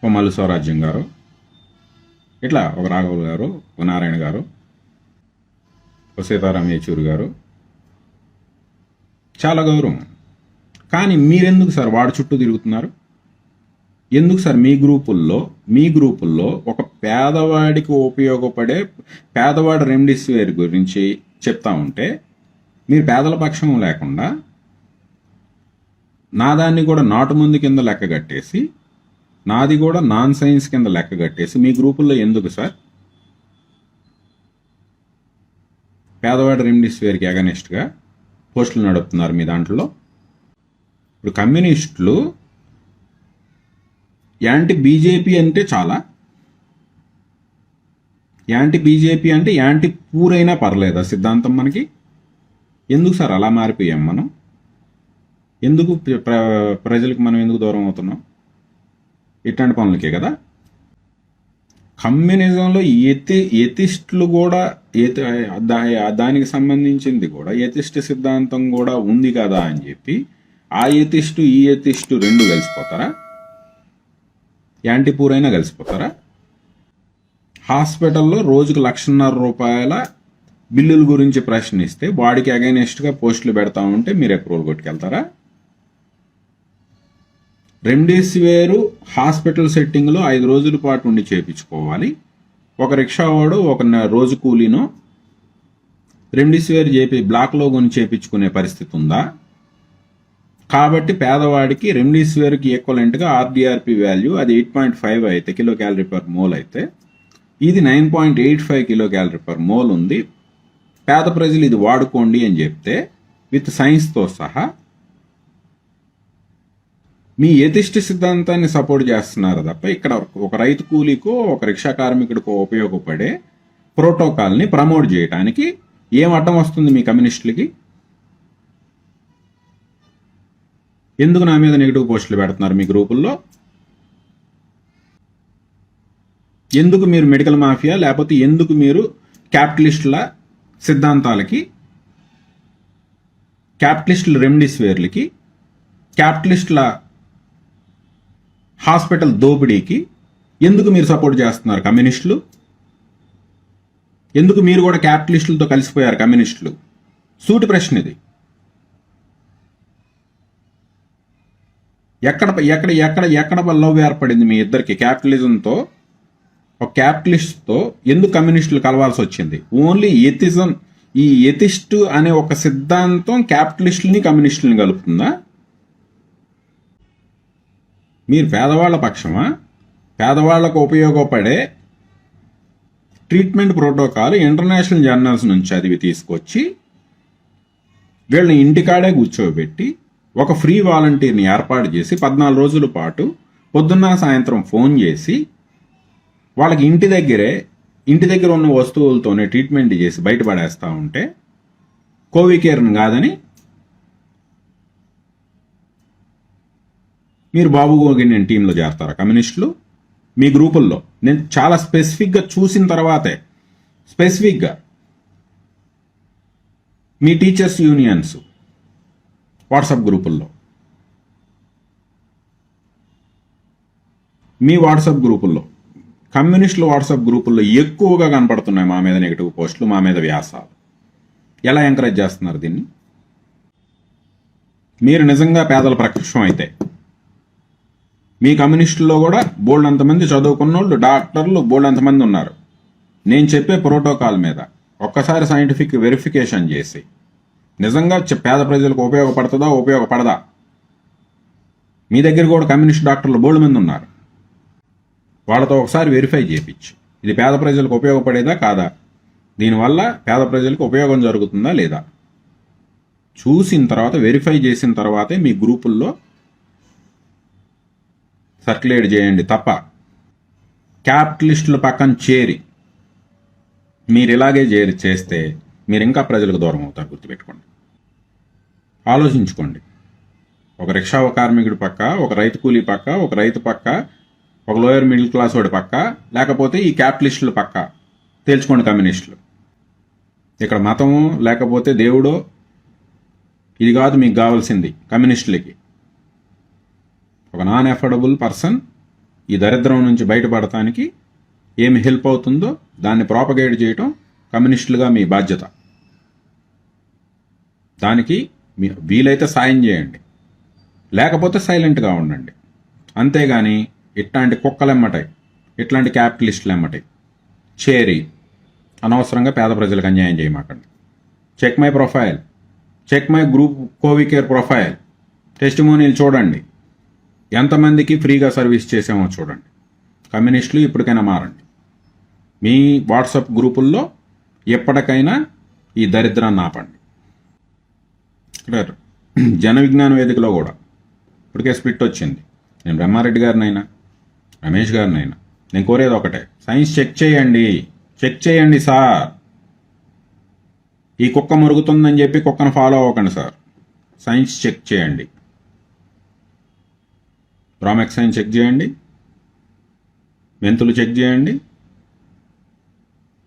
ఒక మల్లు స్వరాజ్యం గారు, ఇట్లా ఒక రాఘవులు గారు, ఒక నారాయణ గారు, ఒక సీతారాం యేచూరి గారు, చాలా గౌరవం. కానీ మీరెందుకు సార్ వాడు చుట్టూ తిరుగుతున్నారు? ఎందుకు సార్ మీ గ్రూపుల్లో ఒక పేదవాడికి ఉపయోగపడే పేదవాడి రెమ్డెసివిర్ గురించి చెప్తా ఉంటే మీరు పేదల పక్షం లేకుండా నా దాన్ని కూడా నాటు ముందు కింద లెక్క కట్టేసి నాది కూడా నాన్ సైన్స్ కింద లెక్క కట్టేసి మీ గ్రూపుల్లో ఎందుకు సార్ పేదవాడి రెమ్డెసివిర్కి అగనిస్ట్గా పోస్టులు నడుపుతున్నారు మీ దాంట్లో? ఇప్పుడు కమ్యూనిస్టులు యాంటీ బీజేపీ అంటే చాలా, యాంటీ బీజేపీ అంటే యాంటీ పూరైనా పర్లేదా సిద్ధాంతం మనకి? ఎందుకు సార్ అలా మారిపోయాం మనం? ఎందుకు ప్రజలకు మనం ఎందుకు దూరం అవుతున్నాం? ఇట్లాంటి పనులకే కదా. కమ్యూనిజంలో ఎథిస్టులు కూడా దానికి సంబంధించింది కూడా ఎథిస్ట్ సిద్ధాంతం కూడా ఉంది కదా అని చెప్పి ఆ ఎథిస్టు ఈ ఎథిస్టు రెండు కలిసిపోతారా? యాంటీ పూరైనా కలిసిపోతారా? హాస్పిటల్లో రోజుకు ₹1,50,000 బిల్లుల గురించి ప్రశ్నిస్తే వాడికి అగైనెస్ట్గా పోస్టులు పెడతా ఉంటే మీరు అప్రూవల్ కొట్టుకెళ్తారా? రెమ్డెసివిర్ హాస్పిటల్ సెట్టింగ్లో 5 రోజుల పాటు ఉండి చేయించుకోవాలి. ఒక రిక్షావాడు ఒక రోజు కూలీనో రెమ్డెసివిర్ బ్లాక్లో కొని చేయించుకునే పరిస్థితి ఉందా? కాబట్టి పేదవాడికి రెమ్డెసివిర్కి ఈక్వలెంట్గా ఆర్డిఆర్పి వాల్యూ అది 8.5 అయితే కిలో క్యాలరీ పర్ మోల్ అయితే ఇది 9.85 కిలో క్యాలరీ పర్ మోల్ ఉంది. పేద ప్రజలు ఇది వాడుకోండి అని చెప్తే విత్ సైన్స్తో సహా మీ ఎథిస్ట్ సిద్ధాంతాన్ని సపోర్ట్ చేస్తున్నారు తప్ప ఇక్కడ ఒక రైతు కూలీకో ఒక రిక్షా కార్మికుడికో ఉపయోగపడే ప్రోటోకాల్ని ప్రమోట్ చేయడానికి ఏం అడ్డం వస్తుంది మీ కమ్యూనిస్టులకి? ఎందుకు నా మీద నెగిటివ్ పోస్టులు పెడుతున్నారు మీ గ్రూపుల్లో? ఎందుకు మీరు మెడికల్ మాఫియా లేకపోతే ఎందుకు మీరు క్యాపిటలిస్టుల సిద్ధాంతాలకి, క్యాపిటలిస్టుల రెమ్డెసివిర్లకి, క్యాపిటలిస్టుల హాస్పిటల్ దోపిడీకి ఎందుకు మీరు సపోర్ట్ చేస్తున్నారు కమ్యూనిస్టులు? ఎందుకు మీరు కూడా క్యాపిటలిస్టులతో కలిసిపోయారు కమ్యూనిస్టులు? సూటి ప్రశ్న ఇది. ఎక్కడ లవ్ ఏర్పడింది మీ ఇద్దరికి? క్యాపిటలిజంతో ఒక క్యాపిటలిస్ట్తో ఎందుకు కమ్యూనిస్టులు కలవాల్సి వచ్చింది? ఓన్లీ ఎథిజం, ఈ ఎథిస్ట్ అనే ఒక సిద్ధాంతం క్యాపిటలిస్టులని కమ్యూనిస్టులని కలుపుతుందా? మీరు పేదవాళ్ల పక్షమా? పేదవాళ్లకు ఉపయోగపడే ట్రీట్మెంట్ ప్రోటోకాల్ ఇంటర్నేషనల్ జర్నల్స్ నుంచి చదివి తీసుకొచ్చి వీళ్ళని ఇంటికాడే కూర్చోబెట్టి ఒక ఫ్రీ వాలంటీర్ని ఏర్పాటు చేసి 14 రోజుల పాటు పొద్దున్న సాయంత్రం ఫోన్ చేసి వాళ్ళకి ఇంటి దగ్గర ఉన్న వస్తువులతోనే ట్రీట్మెంట్ చేసి బయటపడేస్తూ ఉంటే కోవికేర్ని కాదని మీరు బాబు గోగినేని టీంలో చేరతారా కమ్యూనిస్టులు? మీ గ్రూపుల్లో నేను చాలా స్పెసిఫిక్గా చూసిన తర్వాతే స్పెసిఫిక్గా మీ టీచర్స్ యూనియన్స్ వాట్సాప్ గ్రూపుల్లో, మీ వాట్సాప్ గ్రూపుల్లో, కమ్యూనిస్టుల వాట్సాప్ గ్రూపుల్లో ఎక్కువగా కనపడుతున్నాయి మా మీద నెగిటివ్ పోస్టులు, మా మీద వ్యాసాలు. ఎలా ఎంకరేజ్ చేస్తున్నారు దీన్ని? మీరు నిజంగా పేదల ప్రక్షం అయితే మీ కమ్యూనిస్టుల్లో కూడా బోల్డ్ అంతమంది చదువుకున్న వాళ్ళు, డాక్టర్లు బోల్డ్ అంతమంది ఉన్నారు. నేను చెప్పే ప్రోటోకాల్ మీద ఒక్కసారి సైంటిఫిక్ వెరిఫికేషన్ చేసి నిజంగా పేద ప్రజలకు ఉపయోగపడుతుందా ఉపయోగపడదా, మీ దగ్గర కూడా కమ్యూనిస్ట్ డాక్టర్లు బోల్డ్ మంది ఉన్నారు, వాళ్ళతో ఒకసారి వెరిఫై చేయించి ఇది పేద ప్రజలకు ఉపయోగపడేదా కాదా, దీనివల్ల పేద ప్రజలకు ఉపయోగం జరుగుతుందా లేదా చూసిన తర్వాత, వెరిఫై చేసిన తర్వాతే మీ గ్రూపుల్లో సర్క్యులేట్ చేయండి తప్ప క్యాపిటలిస్టుల పక్కన చేరి మీరు ఇలాగే చేస్తే మీరు ఇంకా ప్రజలకు దూరం అవుతారు. గుర్తుపెట్టుకోండి, ఆలోచించుకోండి. ఒక రిక్షా కార్మికుడి పక్క, ఒక రైతు కూలీ పక్క, ఒక రైతు పక్క, ఒక లోయర్ మిడిల్ క్లాస్ వాడి పక్క, లేకపోతే ఈ క్యాపిటలిస్టుల పక్క తేల్చుకోండి. కమ్యూనిస్టులు ఇక్కడ మతము లేకపోతే దేవుడో ఇది కాదు మీకు కావాల్సింది. కమ్యూనిస్టులకి ఒక నాన్ ఎఫర్డబుల్ పర్సన్ ఈ దరిద్రం నుంచి బయటపడటానికి ఏమి హెల్ప్ అవుతుందో దాన్ని ప్రాపగేట్ చేయటం కమ్యూనిస్టులుగా మీ బాధ్యత. దానికి వీలైతే సాయం చేయండి, లేకపోతే సైలెంట్గా ఉండండి. అంతేగాని ఇట్లాంటి కుక్కలెమ్మటాయి, ఇట్లాంటి క్యాపిటలిస్టులు ఎమ్మటాయి చేరి అనవసరంగా పేద ప్రజలకు అన్యాయం చేయమాకండి. Check my profile, check my group Covicare profile, టెస్టిమోనీలు చూడండి, ఎంతమందికి ఫ్రీగా సర్వీస్ చేసామో చూడండి. కమ్యూనిస్టులు ఇప్పటికైనా మారండి. మీ వాట్సాప్ గ్రూపుల్లో ఎప్పటికైనా ఈ దరిద్రాన్ని ఆపండి. ఇక్కడ జన విజ్ఞాన వేదికలో కూడా ఇప్పటికే స్ప్లిట్ వచ్చింది. నేను బ్రహ్మారెడ్డి గారినైనా రమేష్ గారినైనా నేను కోరేది ఒకటే, సైన్స్ చెక్ చేయండి సార్. ఈ కుక్క మురుగుతుందని చెప్పి కుక్కను ఫాలో అవ్వకండి సార్. సైన్స్ చెక్ చేయండి. బ్రామెక్సైన్ చెక్ చేయండి, మెంతులు చెక్ చేయండి,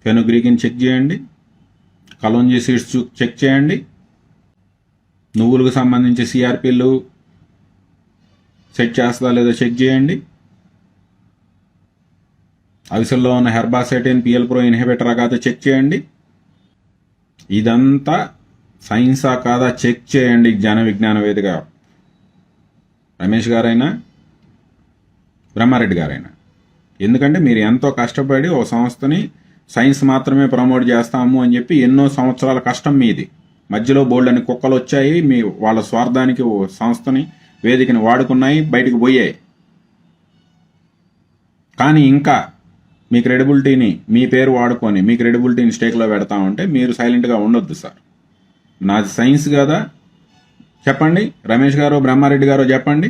ఫెనుగ్రీకిన్ చెక్ చేయండి, కలోంజీ సీడ్స్ చెక్ చేయండి, నువ్వులకు సంబంధించి సిఆర్పీలు సెట్ చేస్తుందా లేదో చెక్ చేయండి, అవిసెల్లో ఉన్న హెర్బాసెటిన్ పిఎల్ ప్రో ఇన్హిబిటర్ కాదా చెక్ చేయండి. ఇదంతా సైన్సా కాదా చెక్ చేయండి. జన విజ్ఞాన వేదిక రమేష్ గారైనా బ్రహ్మారెడ్డి గారైనా. ఎందుకంటే మీరు ఎంతో కష్టపడి ఓ సంస్థని సైన్స్ మాత్రమే ప్రమోట్ చేస్తాము అని చెప్పి ఎన్నో సంవత్సరాల కష్టం మీది. మధ్యలో బోల్డ్ అని కుక్కలు వచ్చాయి, మీ వాళ్ళ స్వార్థానికి ఓ సంస్థని వేదికని వాడుకున్నాయి, బయటకు పోయాయి. కానీ ఇంకా మీ క్రెడిబిలిటీని మీ పేరు వాడుకొని మీ క్రెడిబిలిటీని స్టేక్లో పెడతా ఉంటే మీరు సైలెంట్గా ఉండొద్దు సార్. నాది సైన్స్ కదా చెప్పండి, రమేష్ గారు బ్రహ్మారెడ్డి గారు చెప్పండి,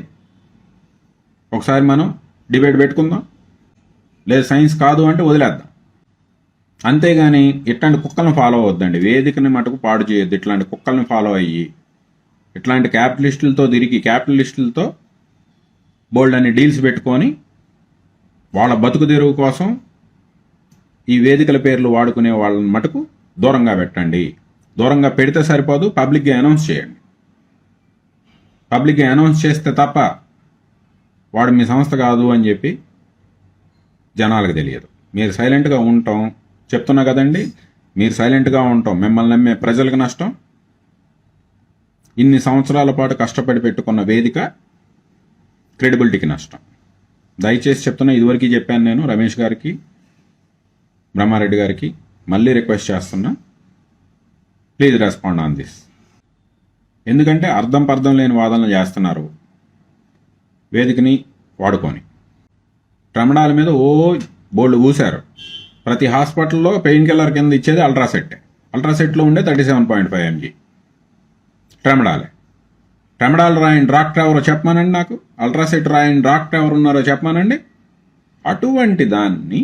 ఒకసారి మనం డిబేట్ పెట్టుకుందాం. లేదు సైన్స్ కాదు అంటే వదిలేద్దాం. అంతేగాని ఇట్లాంటి కుక్కలను ఫాలో అవ్వద్దండి. వేదికని మటుకు పాడు చేయొద్దు. ఇట్లాంటి కుక్కలను ఫాలో అయ్యి ఇట్లాంటి క్యాపిటలిస్టులతో తిరిగి క్యాపిటలిస్టులతో బోల్డ్ అని డీల్స్ పెట్టుకొని వాళ్ళ బతుకు తెరువు కోసం ఈ వేదికల పేర్లు వాడుకునే వాళ్ళని మటుకు దూరంగా పెట్టండి. దూరంగా పెడితే సరిపోదు, పబ్లిక్గా అనౌన్స్ చేయండి. పబ్లిక్గా అనౌన్స్ చేస్తే తప్ప వాడు మీ సంస్థ కాదు అని చెప్పి జనాలకు తెలియదు. మీరు సైలెంట్గా ఉంటాం చెప్తున్నా కదండి, మీరు సైలెంట్గా ఉంటాం మిమ్మల్ని నమ్మే ప్రజలకు నష్టం. ఇన్ని సంవత్సరాల పాటు కష్టపడి పెట్టుకున్న వేదిక క్రెడిబిలిటీకి నష్టం. దయచేసి చెప్తున్నా, ఇదివరకు చెప్పాను నేను రమేష్ గారికి బ్రహ్మారెడ్డి గారికి, మళ్ళీ రిక్వెస్ట్ చేస్తున్నా, ప్లీజ్ రెస్పాండ్ ఆన్ దిస్. ఎందుకంటే అర్థం పర్థం లేని వాదనలు చేస్తున్నారు వేదికని వాడుకొని. ట్రమడాల మీద బోల్డ్ ఊశారు. ప్రతి హాస్పిటల్లో పెయిన్ కిల్లర్ కింద ఇచ్చేది అల్ట్రాసెట్. అల్ట్రాసెట్లో ఉండే 37.5 mg ట్రమడాలే. ట్రమడాల్ రాయని డాక్టర్ ఎవరో చెప్పమానండి నాకు, అల్ట్రాసెట్ రాయని డాక్టర్ ఎవరు ఉన్నారో చెప్పమానండి. అటువంటి దాన్ని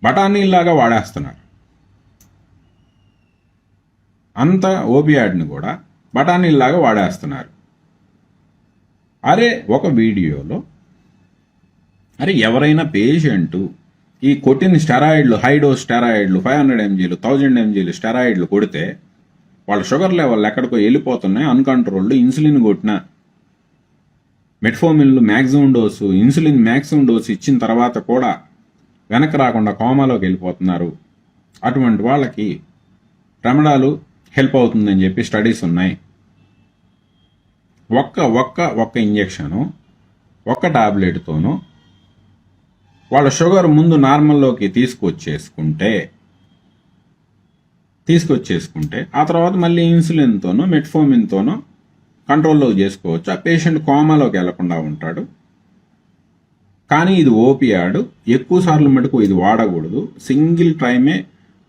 బఠానీలాగా వాడేస్తున్నారు. అంత ఓపియాడ్ని కూడా బఠానీలాగా వాడేస్తున్నారు. అరే ఒక వీడియోలో ఎవరైనా పేషెంటు ఈ కొట్టిన స్టెరాయిడ్లు, హై డోస్ స్టెరాయిడ్లు 500 mg 1000 mg స్టెరాయిడ్లు కొడితే వాళ్ళ షుగర్ లెవెల్ ఎక్కడికో వెళ్ళిపోతున్నాయి, అన్కంట్రోల్డ్. ఇన్సులిన్ కొట్టిన మెట్ఫోమిన్లు maximum dose, insulin maximum dose ఇచ్చిన తర్వాత కూడా వెనక్కి రాకుండా కోమాలోకి వెళ్ళిపోతున్నారు. అటువంటి వాళ్ళకి ట్రమడాలు హెల్ప్ అవుతుందని చెప్పి స్టడీస్ ఉన్నాయి. ఒక్క ఇంజెక్షను, ఒక్క టాబ్లెట్తోనూ వాళ్ళ షుగర్ ముందు నార్మల్లోకి తీసుకొచ్చేసుకుంటే ఆ తర్వాత మళ్ళీ ఇన్సులిన్తోనో మెట్ఫోమిన్తోనో కంట్రోల్లో చేసుకోవచ్చు. ఆ పేషెంట్ కోమాలోకి వెళ్లకుండా ఉంటాడు. కానీ ఇది ఓపియాడ్, ఎక్కువ సార్లు మటుకు ఇది వాడకూడదు. సింగిల్ టైమే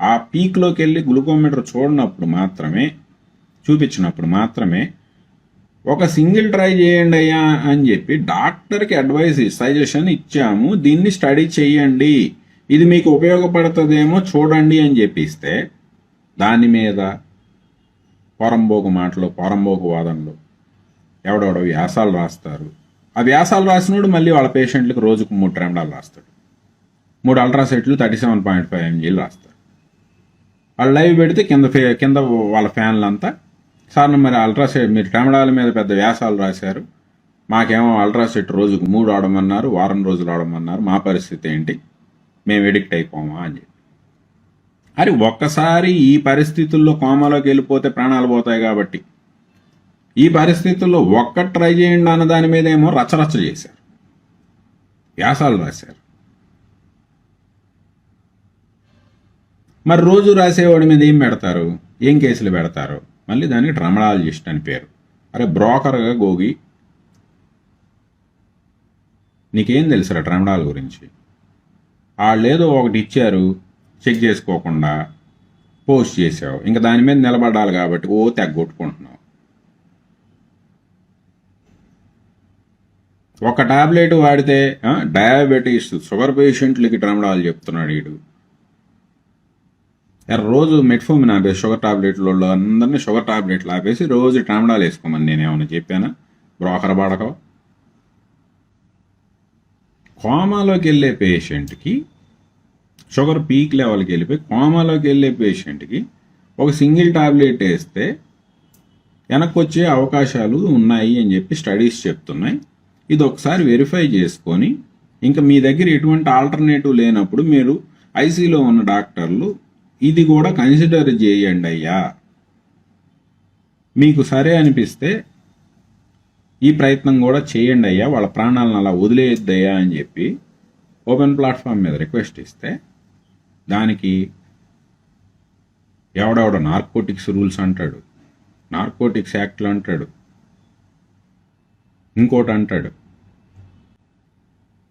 ఆ పీక్లోకి వెళ్ళి గ్లూకోమీటర్ చూపించినప్పుడు మాత్రమే ఒక సింగిల్ ట్రై చేయండి అయ్యా అని చెప్పి డాక్టర్కి సజెషన్ ఇచ్చాము, దీన్ని స్టడీ చేయండి, ఇది మీకు ఉపయోగపడుతుందేమో చూడండి అని చెప్పిస్తే దాని మీద పొరంబోకు మాటలు, పొరంబోకు వాదనలు, ఎవడెవడో వ్యాసాలు రాస్తారు. ఆ వ్యాసాలు రాసినోడు మళ్ళీ వాళ్ళ పేషెంట్లకు రోజుకు 3 ట్రెమడాలు రాస్తాడు, 3 అల్ట్రాసెట్లు 37.5 mg రాస్తారు. వాళ్ళు లైవ్ పెడితే కింద వాళ్ళ ఫ్యాన్లంతా, సార్ మరి అల్ట్రాసెట్ మీరు ట్రెమడాల మీద పెద్ద వ్యాసాలు రాశారు, మాకేమో అల్ట్రాసెట్ రోజుకు 3 ఆడమన్నారు, వారం రోజులు ఆడమన్నారు, మా పరిస్థితి ఏంటి, మేము ఎడిక్ట్ అయిపోమా అని చెప్పి. అరే ఒక్కసారి ఈ పరిస్థితుల్లో కోమాలోకి వెళ్ళిపోతే ప్రాణాలు పోతాయి కాబట్టి ఈ పరిస్థితుల్లో ట్రై చేయండి అన్న దాని మీద ఏమో రచ్చరచ్చ చేశారు, వ్యాసాలు రాశారు. మరి రోజు రాసేవాడి మీద ఏం పెడతారు, ఏం కేసులు పెడతారు? మళ్ళీ దానికి ట్రమడాలజిస్ట్ అని పేరు. అరే బ్రోకర్గా గోగి, నీకేం తెలుసురా ట్రమడాల గురించి? వాళ్ళేదో ఒకటి ఇచ్చారు, చెక్ చేసుకోకుండా పోస్ట్ చేసావు, ఇంకా దాని మీద నిలబడాలి కాబట్టి తెగొట్టుకుంటున్నావు. ఒక టాబ్లెట్ వాడితే డయాబెటీస్, షుగర్ పేషెంట్లకి ట్రమడాల్ చెప్తున్నాడు వీడు. రోజు మెట్ఫోమిన్ ఆపేసి షుగర్ టాబ్లెట్లు అందరినీ షుగర్ టాబ్లెట్లు ఆపేసి రోజు ట్రమడాల్ వేసుకోమని నేనేమన్నా చెప్పానా? బ్రోకర్ బాడకం. కోమాలోకి వెళ్ళే పేషెంట్కి, షుగర్ పీక్ లెవెల్కి వెళ్ళిపోయి కోమాలోకి వెళ్ళే పేషెంట్కి ఒక సింగిల్ టాబ్లెట్ వేస్తే వెనక్కి వచ్చే అవకాశాలు ఉన్నాయి అని చెప్పి స్టడీస్ చెప్తున్నాయి. ఇది ఒకసారి వెరిఫై చేసుకొని ఇంకా మీ దగ్గర ఎటువంటి ఆల్టర్నేటివ్ లేనప్పుడు మీరు ఐసీలో ఉన్న డాక్టర్లు ఇది కూడా కన్సిడర్ చేయండి అయ్యా, మీకు సరే అనిపిస్తే ఈ ప్రయత్నం కూడా చేయండి అయ్యా, వాళ్ళ ప్రాణాలను అలా వదిలేయద్దయ్యా అని చెప్పి ఓపెన్ ప్లాట్ఫామ్ మీద రిక్వెస్ట్ ఇస్తే దానికి ఎవడెవడో నార్కోటిక్స్ రూల్స్ అంటాడు, నార్కోటిక్స్ యాక్ట్లు అంటాడు, ఇంకోటి అంటాడు.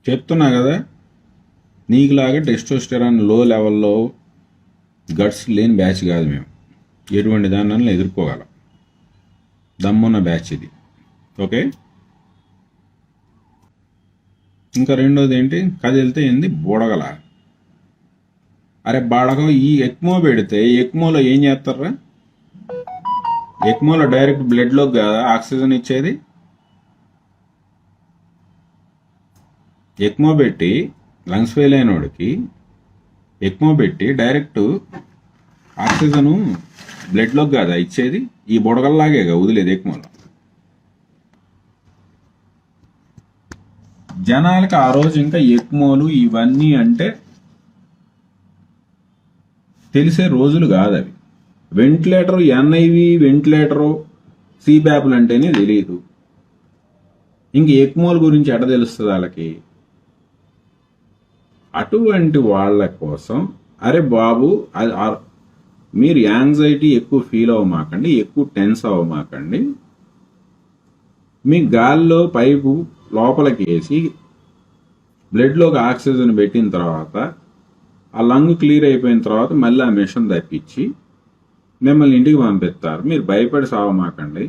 చెప్తున్నా కదా, నీకులాగా టెస్టోస్టెరాన్ లో లెవెల్లో గట్స్ లేని బ్యాచ్ కాదు మేము. ఎటువంటి దాన్ని ఎదుర్కోగలం, దమ్మున్న బ్యాచ్ ఇది. ఓకే, ఇంకా రెండోది ఏంటి, కదిలితే ఏంది బుడగల. అరే బాడకం, ఈ ఎక్మో పెడితే ఎక్మోలో ఏం చేస్తారా? ఎక్మోలో డైరెక్ట్ బ్లడ్లోకి కదా ఆక్సిజన్ ఇచ్చేది. ఎక్మో పెట్టి లంగ్స్ ఫెయిల్ అయినోడికి ఎక్మో పెట్టి డైరెక్ట్ ఆక్సిజను బ్లడ్లోకి కదా ఇచ్చేది. ఈ బుడగల్లాగే వదిలేదు ఎక్మోలో. జనాలకి ఆ రోజు ఇంకా ఎక్మోలు ఇవన్నీ అంటే తెలిసే రోజులు కాదు అవి. వెంటిలేటరు, ఎన్ఐవి వెంటిలేటరు, సిప్యాప్లు అంటేనే తెలియదు. ఇంక ఎక్మోల గురించి ఎట తెలుస్తుంది వాళ్ళకి? అటువంటి వాళ్ళ కోసం అరే బాబు, మీరు యాంగ్జైటీ ఎక్కువ ఫీల్ అవ్వమాకండి, ఎక్కువ టెన్స్ అవ్వమాకండి. మీ గాల్లో పైపు లోపలికి వేసి బ్లడ్లోకి ఆక్సిజన్ పెట్టిన తర్వాత ఆ లంగ్ క్లియర్ అయిపోయిన తర్వాత మళ్ళీ ఆ మిషన్ తప్పించి మిమ్మల్ని ఇంటికి పంపిస్తారు. మీరు భయపడి సావమాకండి,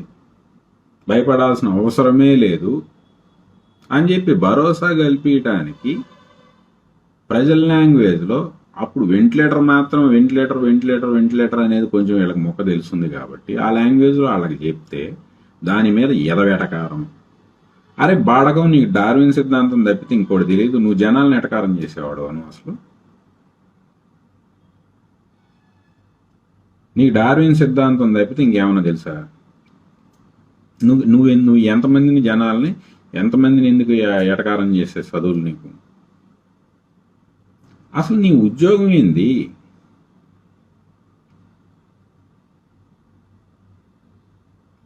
భయపడాల్సిన అవసరమే లేదు అని చెప్పి భరోసా కల్పించడానికి ప్రజల లాంగ్వేజ్లో అప్పుడు వెంటిలేటర్ మాత్రం వెంటిలేటర్ అనేది కొంచెం వీళ్ళకి మొక్క తెలుస్తుంది కాబట్టి ఆ లాంగ్వేజ్లో వాళ్ళకి చెప్తే దాని మీద ఎదవెటకారం. అరే బాడకం, నీకు డార్విన్ సిద్ధాంతం తప్పితే ఇంకోటి తెలియదు, నువ్వు జనాలను ఎటకారం చేసేవాడు అను. అసలు నీకు డార్విన్ సిద్ధాంతం తప్పితే ఇంకేమన్నా తెలుసా? నువ్వు ఎంతమందిని జనాల్ని, ఎంతమందిని ఎందుకు ఎటకారం చేసే చదువులు నీకు? అసలు నీ ఉద్యోగం ఏంది?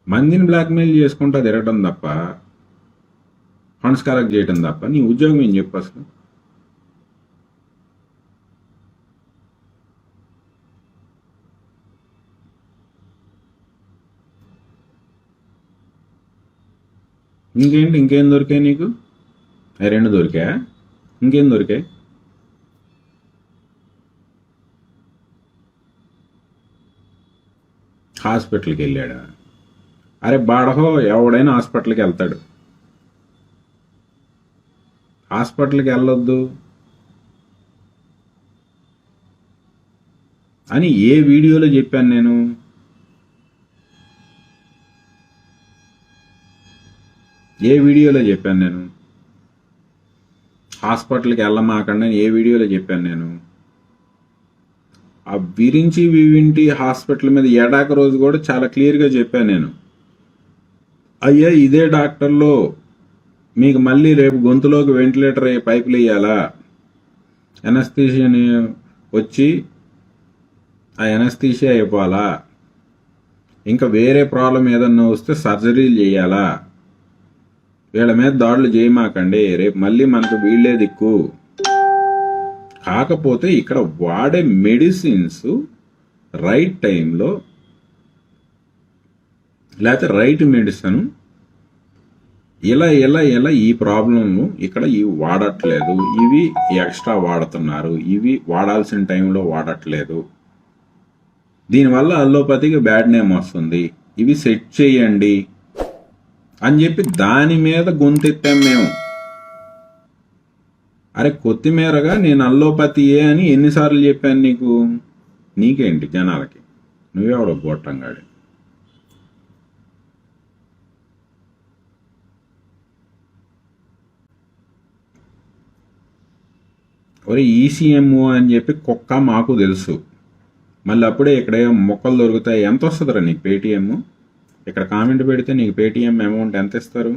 మందిని బ్లాక్మెయిల్ చేసుకుంటా తిరగడం తప్ప, ఫండ్స్ కలెక్ట్ చేయడం తప్ప నీ ఉద్యోగం ఏం చెప్పు అసలు? ఇంకేం దొరికాయి నీకు? అవి 2 దొరికాయా? ఇంకేం దొరికాయి? హాస్పిటల్కి వెళ్ళాడా? అరే బాడహో, ఎవడైనా హాస్పిటల్కి వెళ్తాడు. హాస్పిటల్కి వెళ్ళొద్దు అని ఏ వీడియోలో చెప్పాను నేను? హాస్పిటల్కి వెళ్ళమాకండి అని ఏ వీడియోలో చెప్పాను నేను? ఆ విరించి వివింటి హాస్పిటల్ మీద ఏడాక రోజు కూడా చాలా క్లియర్గా చెప్పాను నేను. అయ్యా ఇదే డాక్టర్లో మీకు మళ్ళీ రేపు గొంతులోకి వెంటిలేటర్ పైపులు వేయాలా, ఎనస్థీషియన్ వచ్చి ఆ ఎనస్థీషియా అయిపోవాలా, ఇంకా వేరే ప్రాబ్లం ఏదన్నా వస్తే సర్జరీలు చేయాలా, వీళ్ళ మీద దాడులు చేయమాకండి, రేపు మళ్ళీ మనకు వీళ్ళే దిక్కు. కాకపోతే ఇక్కడ వాడే మెడిసిన్స్ రైట్ టైంలో లేకపోతే రైట్ మెడిసిన్ ఇలా ఈ ప్రాబ్లంను ఇక్కడ ఇవి వాడట్లేదు, ఇవి ఎక్స్ట్రా వాడుతున్నారు, ఇవి వాడాల్సిన టైంలో వాడట్లేదు, దీనివల్ల అల్లోపతికి బ్యాడ్ నేమ్ వస్తుంది, ఇవి సెట్ చేయండి అని చెప్పి దాని మీద గొంతెత్తాం మేము. అరే కొత్తిమీరగా నేను అల్లోపతియే అని ఎన్నిసార్లు చెప్పాను నీకు? నీకేంటి జనాలకి? నువ్వెవడో గొట్టంగాడి. ఒరే ఈసీఎంఓ అని చెప్పి కుక్క మాకు తెలుసు. మళ్ళీ అప్పుడే ఇక్కడ మొక్కలు దొరుకుతాయి. ఎంత వస్తుందిరా నీకు పేటీఎం? ఇక్కడ కామెంట్ పెడితే నీకు పేటీఎం అమౌంట్ ఎంత ఇస్తారు?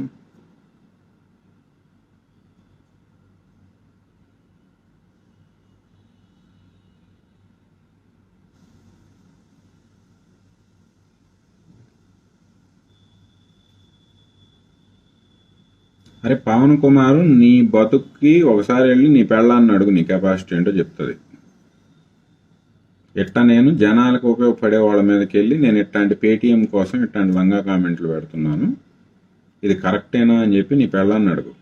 అరే పవన్ కుమార్, నీ బతుక్కి ఒకసారి వెళ్ళి నీ పెళ్ళాన్ని అడుగు, నీ కెపాసిటీ ఏంటో చెప్తుంది. ఇట్టా నేను జనాలకు ఉపయోగపడే వాళ్ళ మీదకి వెళ్ళి నేను ఇట్లాంటి పేటీఎం కోసం ఇట్లాంటి లంగా కామెంట్లు పెడుతున్నాను, ఇది కరెక్టేనా అని చెప్పి నీ పెళ్ళాన్ని అడుగు.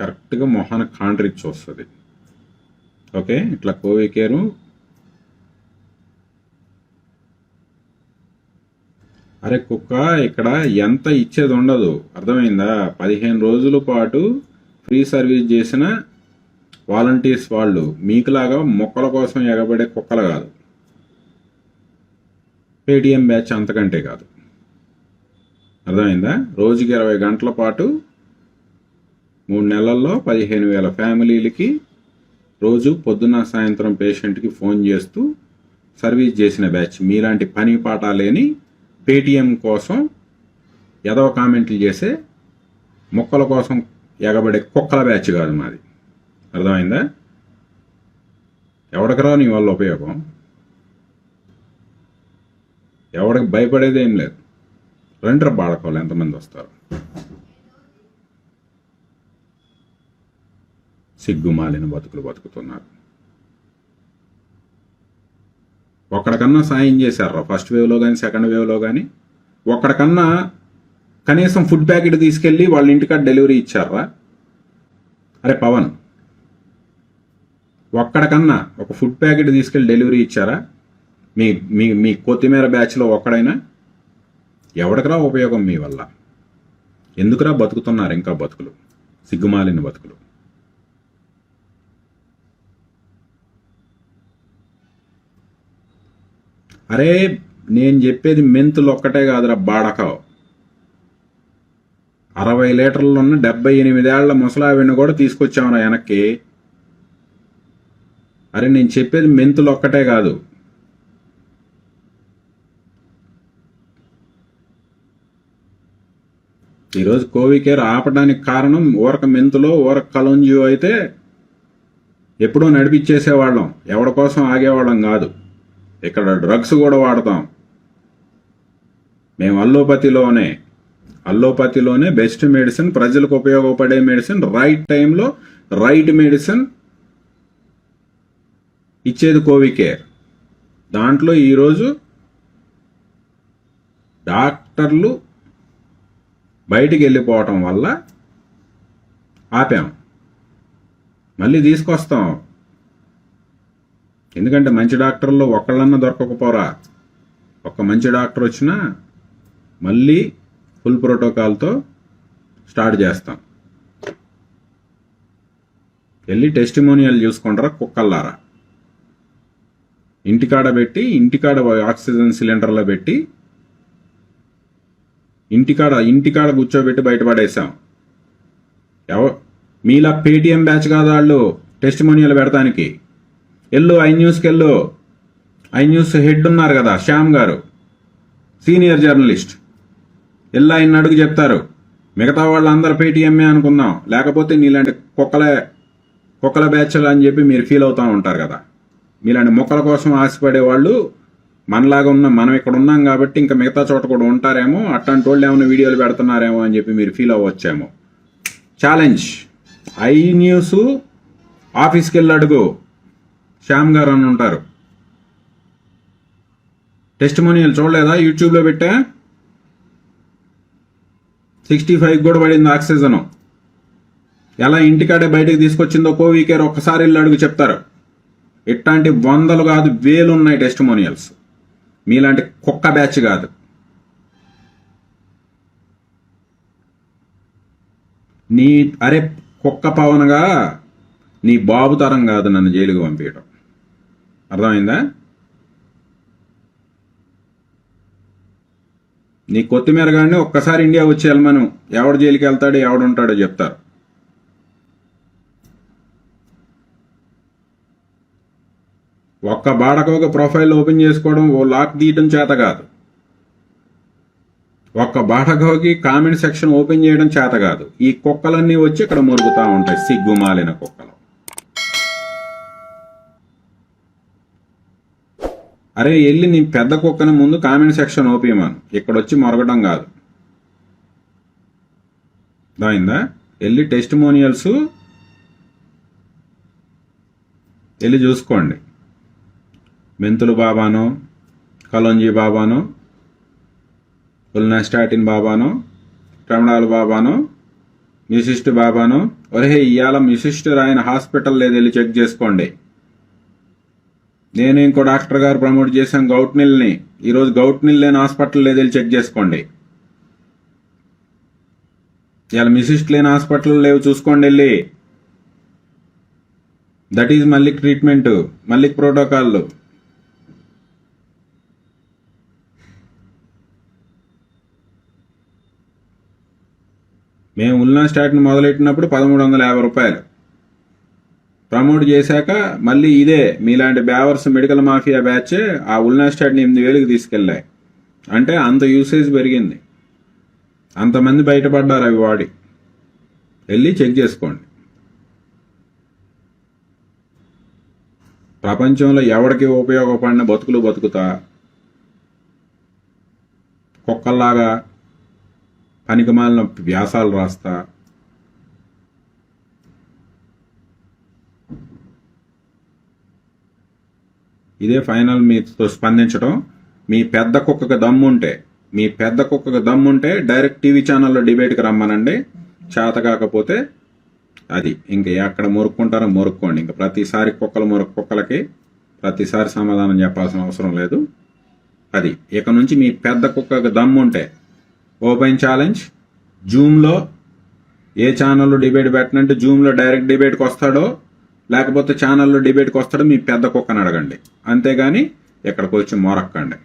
కరెక్ట్గా మొహానికి కాంట్రిచ్చి వస్తుంది. ఓకే, ఇట్లా కోవికేరు అరే కుక్క ఇక్కడ ఎంత ఇచ్చేది ఉండదు, అర్థమైందా? 15 రోజుల పాటు ఫ్రీ సర్వీస్ చేసిన వాలంటీర్స్ వాళ్ళు మీకులాగా మొక్కల కోసం ఎగబడే కుక్కలు కాదు. పేటీఎం బ్యాచ్ అంతకంటే కాదు, అర్థమైందా? రోజుకి 20 గంటల పాటు 3 నెలల్లో 15,000 ఫ్యామిలీలకి రోజు పొద్దున్న సాయంత్రం పేషెంట్కి ఫోన్ చేస్తూ సర్వీస్ చేసిన బ్యాచ్. మీలాంటి పని పాట లేని పేటీఎం కోసం ఏదో కామెంట్లు చేసే మొక్కల కోసం ఎగబడే కుక్కల బ్యాచ్ కాదు మాది, అర్థమైందా? ఎవడికి రా నీ వల్ల ఉపయోగం? ఎవడికి భయపడేది ఏం లేదు. రెండర బాడకోవాలి, ఎంతమంది వస్తారు? సిగ్గుమాలిన బతుకులు బతుకుతున్నారు. ఒక్కడికన్నా సాయం చేశారా ఫస్ట్ వేవ్లో కానీ సెకండ్ వేవ్లో కానీ? ఒక్కడికన్నా కనీసం ఫుడ్ ప్యాకెట్ తీసుకెళ్ళి వాళ్ళ ఇంటికాడ డెలివరీ ఇచ్చారా? అరే పవన్, ఒక్కడికన్నా ఒక ఫుడ్ ప్యాకెట్ తీసుకెళ్ళి డెలివరీ ఇచ్చారా మీ మీ మీ కొత్తిమీర బ్యాచ్లో ఒక్కడైనా? ఎవడికరా ఉపయోగం మీ వల్ల? ఎందుకురా బతుకుతున్నారు ఇంకా బతుకులు, సిగ్గుమాలిన బతుకులు? అరే నేను చెప్పేది మెంతులు ఒక్కటే కాదురా బాడకావు. 60 లీటర్లు ఉన్న 78 ఏళ్ల ముసలావిని కూడా తీసుకొచ్చామరా వెనక్కి. అరే నేను చెప్పేది మెంతులు ఒక్కటే కాదు. ఈరోజు కోవికేర్ ఆపడానికి కారణం ఊరక మెంతులో ఊరక కలంజియో అయితే ఎప్పుడో నడిపించేసేవాళ్ళం, ఎవరి కోసం ఆగేవాళ్ళం కాదు. ఇక్కడ డ్రగ్స్ కూడా వాడతాం. మేము అల్లోపతిలోనే బెస్ట్ మెడిసిన్, ప్రజలకు ఉపయోగపడే మెడిసిన్, రైట్ టైంలో రైట్ మెడిసిన్ ఇచ్చేది కోవికేర్. దాంట్లో ఈరోజు డాక్టర్లు బయటికి వెళ్ళిపోవటం వల్ల ఆపాం, మళ్ళీ తీసుకొస్తాం. ఎందుకంటే మంచి డాక్టర్లు ఒక్కళ్ళన్నా దొరకకపోరా. ఒక్క మంచి డాక్టర్ వచ్చినా మళ్ళీ ఫుల్ ప్రోటోకాల్తో స్టార్ట్ చేస్తాం. వెళ్ళి టెస్టిమోనియల్ చూసుకుంటారా కుక్కల్లారా. ఇంటికాడ ఆక్సిజన్ సిలిండర్లో పెట్టి ఇంటికాడ కూర్చోబెట్టి బయటపడేసాం. మీలా పేటిఎం బ్యాచ్ కాదు వాళ్ళు టెస్టిమోనియల్ పెడతానికి. ఐన్యూస్కి ఐన్యూస్ హెడ్ ఉన్నారు కదా శ్యామ్ గారు, సీనియర్ జర్నలిస్ట్, ఆయన అడుగు చెప్తారు. మిగతా వాళ్ళందరూ పేటిఎంఏ అనుకుందాం, లేకపోతే నీలాంటి కుక్కల బ్యాచ్లు అని చెప్పి మీరు ఫీల్ అవుతూ ఉంటారు కదా. మీలాంటి మొక్కల కోసం ఆశపడే వాళ్ళు మనలాగా మనం ఇక్కడ ఉన్నాం కాబట్టి ఇంకా మిగతా చోట కూడా ఉంటారేమో, అట్లాంటి వాళ్ళు ఏమైనా వీడియోలు పెడుతున్నారేమో అని చెప్పి మీరు ఫీల్ అవ్వచ్చేమో. ఛాలెంజ్, ఐ న్యూస్ ఆఫీస్కి వెళ్ళి అడుగు, శ్యామ్ గారు అని ఉంటారు. టెస్టిమోనియల్ చూడలేదా? యూట్యూబ్లో పెట్టా. 65 కూడా పడింది ఆక్సిజన్. ఎలా ఇంటికాడే బయటకు తీసుకొచ్చిందో కోవికేర్ ఒక్కసారి వెళ్ళి అడుగు చెప్తారు. ఇట్లాంటి 100 కాదు 1000 ఉన్నాయి టెస్టిమోనియల్స్. మీలాంటి కుక్క బ్యాచ్ కాదు. అరే కుక్క పవన్గా నీ బాబు తరం కాదు నన్ను జైలుకు పంపించడం. అర్థమైందా? నీ కొత్తిమీర గాడిని ఒక్కసారి ఇండియా వచ్చి వెళ్ళమను, ఎవడు జైలుకి వెళ్తాడో ఎవడుంటాడో చెప్తారు. ఒక్క బాడకోక ప్రొఫైల్ ఓపెన్ చేసుకోవడం, ఓ లాక్ తీయడం చేత కాదు. ఒక్క బాడకోకి కామెంట్ సెక్షన్ ఓపెన్ చేయడం చేత కాదు. ఈ కుక్కలన్నీ వచ్చి ఇక్కడ మురుగుతూ ఉంటాయి, సిగ్గుమాలిన కుక్కలు. అరే వెళ్ళి నీ పెద్ద కుక్కని ముందు కామెంట్ సెక్షన్ ఓపియమాను, ఇక్కడ వచ్చి మొరగడం కాదు. దాయిందా? వెళ్ళి టెస్టిమోనియల్స్ వెళ్ళి చూసుకోండి. మెంతులు బాబానో, కలోంజీ బాబానో, ఉల్నాస్టాటిన్ బాబానో, ట్రమడాల్ బాబానో, మ్యూసిస్ట్ బాబానో. ఒరే ఇవాళ మ్యూసిస్ట్ రాయన హాస్పిటల్ లేదు, వెళ్ళి చెక్ చేసుకోండి. నేను ఇంకో డాక్టర్ గారు ప్రమోట్ చేశాను గౌట్ నీల్ని. ఈరోజు గౌట్ నీల్ లేని హాస్పిటల్ లేదు, వెళ్ళి చెక్ చేసుకోండి. ఇవాళ మ్యూసిస్ట్ లేని హాస్పిటల్ లేవు, చూసుకోండి వెళ్ళి. దట్ ఈజ్ మళ్ళీ ట్రీట్మెంట్, మళ్ళీ ప్రోటోకాల్. మేము ఉల్నాస్టాట్ని మొదలెట్టినప్పుడు 1350 రూపాయలు. ప్రమోట్ చేశాక మళ్ళీ ఇదే మీలాంటి బ్యావర్స్ మెడికల్ మాఫియా బ్యాచ్ ఆ ఉల్నాస్టాట్ని 8000కి తీసుకెళ్ళాయి. అంటే అంత యూసేజ్ పెరిగింది, అంతమంది బయటపడ్డారు అవి వాడి. వెళ్ళి చెక్ చేసుకోండి. ప్రపంచంలో ఎవరికి ఉపయోగపడిన బతుకులు బతుకుతా కుక్కల్లాగా పనికిమాలిన వ్యాసాలు రాస్తా ఇదే ఫైనల్. మీతో స్పందించడం. మీ పెద్ద కుక్కకు దమ్ముంటే డైరెక్ట్ టీవీ ఛానల్లో డిబేట్కి రమ్మనండి. చేత కాకపోతే అది ఇంకా ఎక్కడ మొరుక్కుంటారో మొరుక్కోండి. ఇంకా ప్రతిసారి కుక్కలకి ప్రతిసారి సమాధానం చెప్పాల్సిన అవసరం లేదు. అది ఇక నుంచి మీ పెద్ద కుక్కకు దమ్ముంటే ఓపెన్ ఛాలెంజ్. జూమ్లో ఏ ఛానల్లో డిబేట్ పెట్టనంటే జూమ్లో డైరెక్ట్ డిబేట్కి వస్తాడో, లేకపోతే ఛానల్లో డిబేట్కి వస్తాడో మీ పెద్ద కుక్కని అడగండి. అంతేగాని ఇక్కడికి వచ్చి మొరక్కండి.